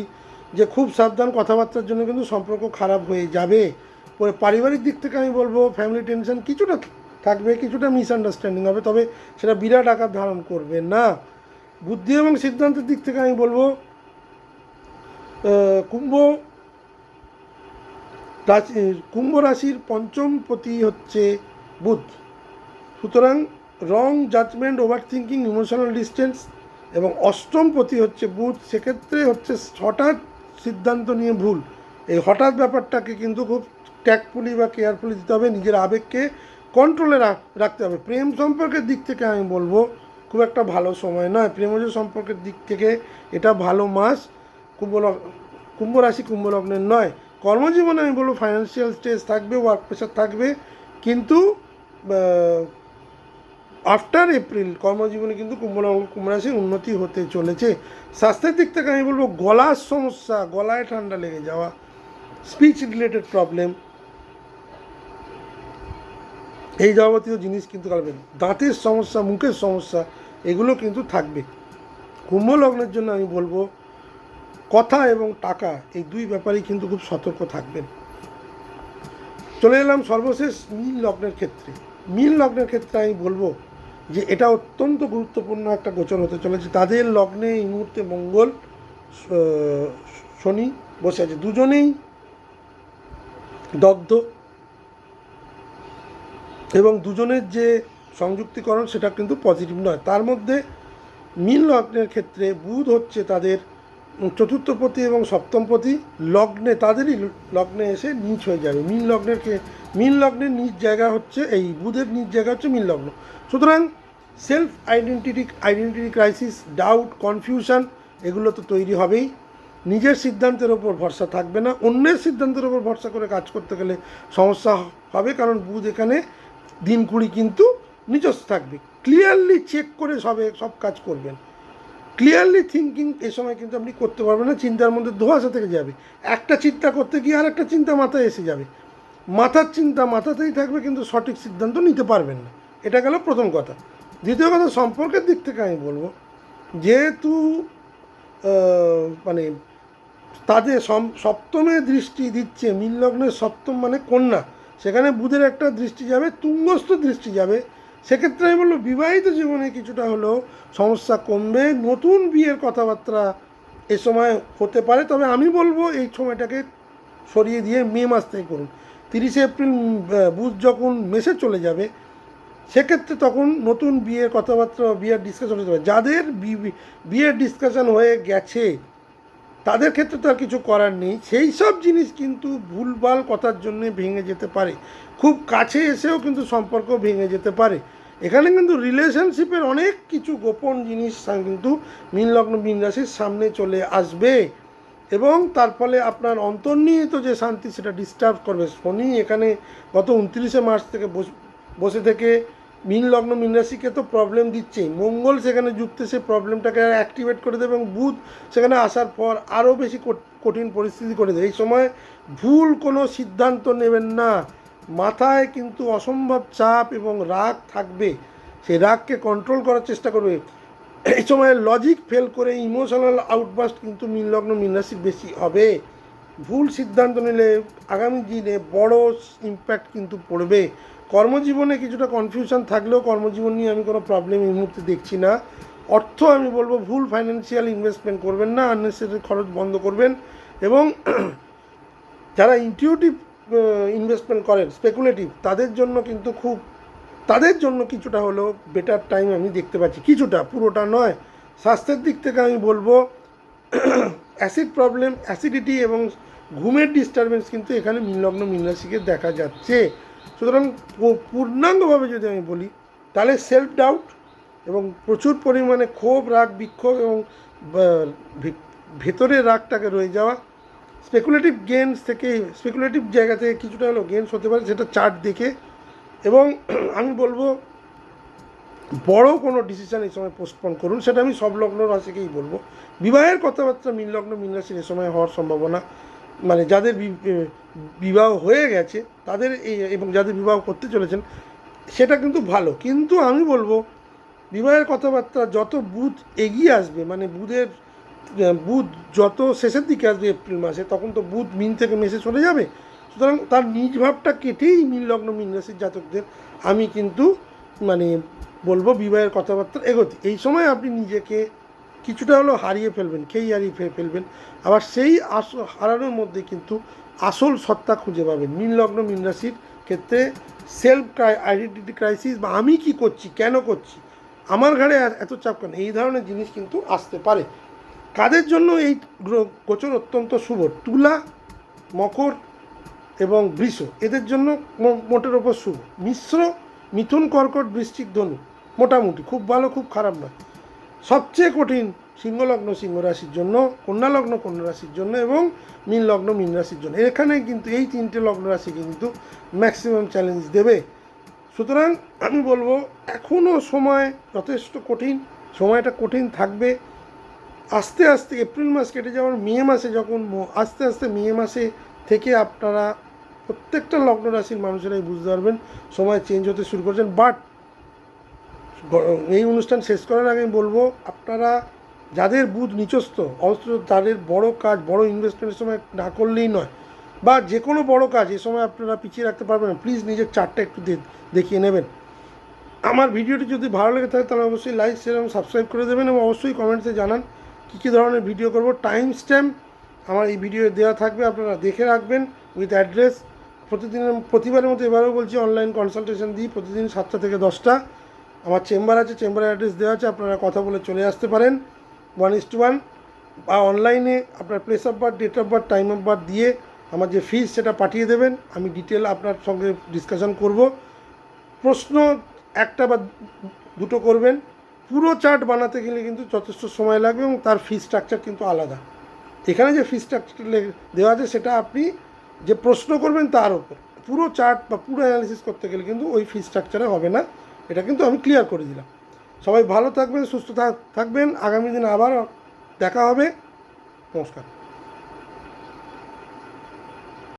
যে খুব সাবধান, কথাবার্তার জন্য কিন্তু সম্পর্ক খারাপ হয়ে যাবে। পারিবারিক দিক থেকে আমি বলবো ফ্যামিলি টেনশন কিছুটা থাকবে, কিছুটা মিসআন্ডারস্ট্যান্ডিং হবে, তবে সেটা বিরাট আকার ধারণ করবে না। বুদ্ধি এবং সিদ্ধান্তের দিক থেকে আমি বলবো কুম্ভ রাশির পঞ্চম পতি হচ্ছে বুধ, সুতরাং wrong judgement, overthinking, emotional distance, এবং অষ্টম পতি হচ্ছে বুধ, সেক্ষেত্রে হচ্ছে হঠাৎ সিদ্ধান্ত নিয়ে ভুল। এই হঠাৎ ব্যাপারটাকে কিন্তু খুব ট্যাক্টফুলি বা কেয়ারফুলি দিতে হবে, নিজের আবেগকে কন্ট্রোলে রাখতে হবে। প্রেম সম্পর্কের দিক থেকে আমি বলবো খুব একটা ভালো সময় নয়, প্রেমজ সম্পর্কের দিক থেকে এটা ভালো মাস কুম্ভ রাশি কুম্ভ লগ্নের নয়। কর্মজীবনে আমি বলবো ফাইন্যান্সিয়াল স্ট্রেস থাকবে, ওয়ার্ক প্রেশার থাকবে, কিন্তু আফটার এপ্রিল কর্মজীবনে কিন্তু কুম্ভ রাশির উন্নতি হতে চলেছে। স্বাস্থ্যের দিক থেকে আমি বলবো গলার সমস্যা, গলায় ঠান্ডা লেগে যাওয়া, স্পিচ রিলেটেড প্রবলেম, এই যাবতীয় জিনিস কিন্তু কাটবে। দাঁতের সমস্যা, মুখের সমস্যা, এগুলো কিন্তু থাকবে। কুম্ভ লগ্নের জন্য আমি বলবো কথা এবং টাকা এই দুই ব্যাপারেই কিন্তু খুব সতর্ক থাকবেন। চলে এলাম সর্বশেষ মীন লগ্নের ক্ষেত্রে। মীন লগ্নের ক্ষেত্রে আমি বলবো যে এটা অত্যন্ত গুরুত্বপূর্ণ একটা গোচর হতে চলেছে। তাদের লগ্নে এই মুহূর্তে মঙ্গল শনি বসে আছে, দুজনেই দগ্ধ, এবং দুজনের যে সংযুক্তিকরণ সেটা কিন্তু পজিটিভ নয়। তার মধ্যে মীন লগ্নের ক্ষেত্রে বুধ হচ্ছে তাদের চতুর্থপতি এবং সপ্তমপতি, লগ্নে তাদেরই লগ্নে এসে নীচ হয়ে যাবে। মীন লগ্নের নিজ জায়গা হচ্ছে এই বুধের নিজ জায়গা হচ্ছে মীন লগ্ন। সুতরাং self identity crisis, doubt, confusion এগুলো তো তৈরি হবেই। নিজের সিদ্ধান্তের ওপর ভরসা থাকবে না, অন্যের সিদ্ধান্তের ওপর ভরসা করে কাজ করতে গেলে সমস্যা হবে, কারণ বুধ এখানে দিন কুড়ি কিন্তু নিজস্ব থাকবে। ক্লিয়ারলি চেক করে সব কাজ করবেন। ক্লিয়ারলি থিঙ্কিং এই সময় কিন্তু আপনি করতে পারবেন না, চিন্তার মধ্যে ধোঁয়াশা থেকে যাবে। একটা চিন্তা করতে গিয়ে আর একটা চিন্তা মাথায় এসে যাবে, মাথার চিন্তা মাথাতেই থাকবে, কিন্তু সঠিক সিদ্ধান্ত নিতে পারবেন না। এটা গেল প্রথম কথা। দ্বিতীয় কথা, সম্পর্কের দিক থেকে আমি বলবো, যেহেতু মানে তাদের সপ্তমে দৃষ্টি দিচ্ছে, মীন লগ্নের সপ্তম মানে কন্যা, সেখানে বুধের একটা দৃষ্টি যাবে, তুঙ্গস্থ দৃষ্টি যাবে। সেক্ষেত্রে আমি বলবো বিবাহিত জীবনে কিছুটা হলেও সমস্যা কমবে, নতুন বিয়ের কথাবার্তা এ সময় হতে পারে। তবে আমি বলবো এই সময়টাকে সরিয়ে দিয়ে মে মাস থেকে করুন। 30শে এপ্রিল বুধ যখন মেসে চলে যাবে, সেক্ষেত্রে তখন নতুন বিয়ের কথাবার্তা, বিয়ের ডিসকাশন হতে পারে। যাদের বিয়ের ডিসকাশন হয়ে গেছে তাদের ক্ষেত্রে তো আর কিছু করার নেই, সেই সব জিনিস কিন্তু ভুলভাল কথার জন্য ভেঙে যেতে পারে। খুব কাছে এসেও কিন্তু সম্পর্ক ভেঙে যেতে পারে। এখানে কিন্তু রিলেশনশিপের অনেক কিছু গোপন জিনিস কিন্তু মীন লগ্ন মীন রাশির সামনে চলে আসবে, এবং তার ফলে আপনার অন্তর্নিহিত যে শান্তি সেটা ডিস্টার্ব করবে। শনি এখানে গত 29শে মার্চ থেকে বসে থেকে মীন লগ্ন মীন রাশিকে তো প্রবলেম দিচ্ছেই, মঙ্গল সেখানে যুক্তে সে প্রবলেমটাকে অ্যাক্টিভেট করে দেবে, এবং বুধ সেখানে আসার পর আরও বেশি কঠিন পরিস্থিতি করে দেবে। এই সময় ভুল কোনো সিদ্ধান্ত নেবেন না, মাথায় কিন্তু অসম্ভব চাপ এবং রাগ থাকবে, সেই রাগকে কন্ট্রোল করার চেষ্টা করবে। এই সময় লজিক ফেল করে ইমোশনাল আউটবাস্ট কিন্তু মীন লগ্ন মীন রাশির বেশি হবে। ভুল সিদ্ধান্ত নিলে আগামী দিনে বড় ইম্প্যাক্ট কিন্তু পড়বে। কর্মজীবনে কিছুটা কনফিউশন থাকলেও কর্মজীবন নিয়ে আমি কোনো প্রবলেম এই মুহূর্তে দেখছি না। অর্থ আমি বলবো ভুল ফাইন্যান্সিয়াল ইনভেস্টমেন্ট করবেন না, আননেসেসারি খরচ বন্ধ করবেন, এবং যারা ইনটিউটিভ ইনভেস্টমেন্ট করেন, স্পেকুলেটিভ, তাদের জন্য কিছুটা হলেও বেটার টাইম আমি দেখতে পাচ্ছি, কিছুটা, পুরোটা নয়। স্বাস্থ্যের দিক থেকে আমি বলবো অ্যাসিড প্রবলেম, অ্যাসিডিটি এবং ঘুমের ডিস্টারবেন্স কিন্তু এখানে মীন লগ্ন মীন রাশিকে দেখা যাচ্ছে। সুতরাং পূর্ণাঙ্গভাবে যদি আমি বলি তাহলে সেলফ ডাউট এবং প্রচুর পরিমাণে ক্ষোভ, রাগ, বিক্ষোভ এবং ভেতরের রাগটাকে রয়ে যাওয়া, স্পেকুলেটিভ জায়গা থেকে কিছুটা হলেও গেন্স হতে পারে, সেটা চার্ট দেখে। এবং আমি বলবো বড় কোনো ডিসিশান এই সময় পোস্টপোন করুন, সেটা আমি সব লগ্ন রাশিকেই বলবো। বিবাহের কথাবার্তা মীন লগ্ন মীন রাশির এ সময় হওয়ার সম্ভাবনা, মানে যাদের বিবাহ হয়ে গেছে তাদের এবং যাদের বিবাহ করতে চলেছেন সেটা কিন্তু ভালো। কিন্তু আমি বলবো বিবাহের কথাবার্তা যত বুধ এগিয়ে আসবে, মানে বুধ যত শেষের দিকে আসবে এপ্রিল মাসে, তখন তো বুধ মিন থেকে মেসে চলে যাবে। সুতরাং তার নিজ ভাবটা কেটেই মীন লগ্ন মীন রাশির জাতকদের আমি কিন্তু মানে বলবো বিবাহের কথাবার্তা এগোতে। এই সময় আপনি নিজেকে কিছুটা হলেও হারিয়ে ফেলবেন, আবার সেই হারানোর মধ্যে কিন্তু আসল সত্তা খুঁজে পাবেন। মীন লগ্ন মীন রাশির ক্ষেত্রে সেলফ আইডেন্টিটি ক্রাইসিস, বা আমি কি করছি, কেন করছি, আমার ঘাড়ে এত চাপ কেন, এই ধরনের জিনিস কিন্তু আসতে পারে। কাদের জন্য এই গোচর অত্যন্ত শুভ? তুলা, মকর এবং বৃষ, এদের জন্য মোটের ওপর শুভ। মিথুন, কর্কট, বৃশ্চিক, ধনু মোটামুটি খুব ভালো, খুব খারাপ নয়। সবচেয়ে কঠিন সিংহলগ্ন সিংহ রাশির জন্য, কন্যা লগ্ন কন্যা রাশির জন্য, এবং মীন লগ্ন মীন রাশির জন্য। এখানে কিন্তু এই তিনটে লগ্ন রাশিকে কিন্তু ম্যাক্সিমাম চ্যালেঞ্জ দেবে। সুতরাং আমি বলবো এখনও সময় যথেষ্ট কঠিন, সময়টা কঠিন থাকবে। আস্তে আস্তে এপ্রিল মাস কেটে যাওয়ার মে মাসে যখন আস্তে আস্তে মে মাসে থেকে আপনারা প্রত্যেকটা লগ্ন রাশির মানুষেরাই বুঝতে পারবেন সময় চেঞ্জ হতে শুরু করছেন। বাট এই অনুষ্ঠান শেষ করার আগে আমি বলবো, আপনারা যাদের বুধ নিচস্থ অবশ্য তাদের বড় কাজ, বড় ইনভেস্টমেন্টের সময় না করলেই নয়, বা যে কোনো বড় কাজ এ সময় আপনারা পিছিয়ে রাখতে পারবেন না, প্লিজ নিজের চার্টটা একটু দেখিয়ে নেবেন। আমার ভিডিওটি যদি ভালো লেগে থাকে তাহলে অবশ্যই লাইক, শেয়ার এবং সাবস্ক্রাইব করে দেবেন, এবং অবশ্যই কমেন্টসে জানান কী ধরনের ভিডিও করব। টাইম স্ট্যাম্প আমার এই ভিডিও দেওয়া থাকবে, আপনারা দেখে রাখবেন উইথ অ্যাড্রেস। প্রতিবারের মতো এবারেও বলছি, অনলাইন কনসালটেশন দিই প্রতিদিন 7টা থেকে 10টা। আমার চেম্বার আছে, চেম্বারের অ্যাড্রেস দেওয়া আছে, আপনারা কথা বলে চলে আসতে পারেন 1:1, বা অনলাইনে আপনার place of birth, date of birth, time of birth দিয়ে আমার যে ফিস সেটা পাঠিয়ে দেবেন, আমি ডিটেল আপনার সঙ্গে ডিসকাশন করব। প্রশ্ন একটা বা দুটো করবেন। পুরো চার্ট বানাতে গেলে কিন্তু যথেষ্ট সময় লাগবে, এবং তার ফি স্ট্রাকচার কিন্তু আলাদা। এখানে যে ফি স্ট্রাকচার দেওয়া আছে সেটা আপনি যে প্রশ্ন করবেন তার ওপর, পুরো চার্ট বা পুরো অ্যানালিসিস করতে গেলে কিন্তু ওই ফি স্ট্রাকচারে হবে না। এটা কিন্তু আমি ক্লিয়ার করে দিলাম। সবাই ভালো থাকবেন, সুস্থ থাকবেন। আগামী দিনে আবার দেখা হবে। নমস্কার।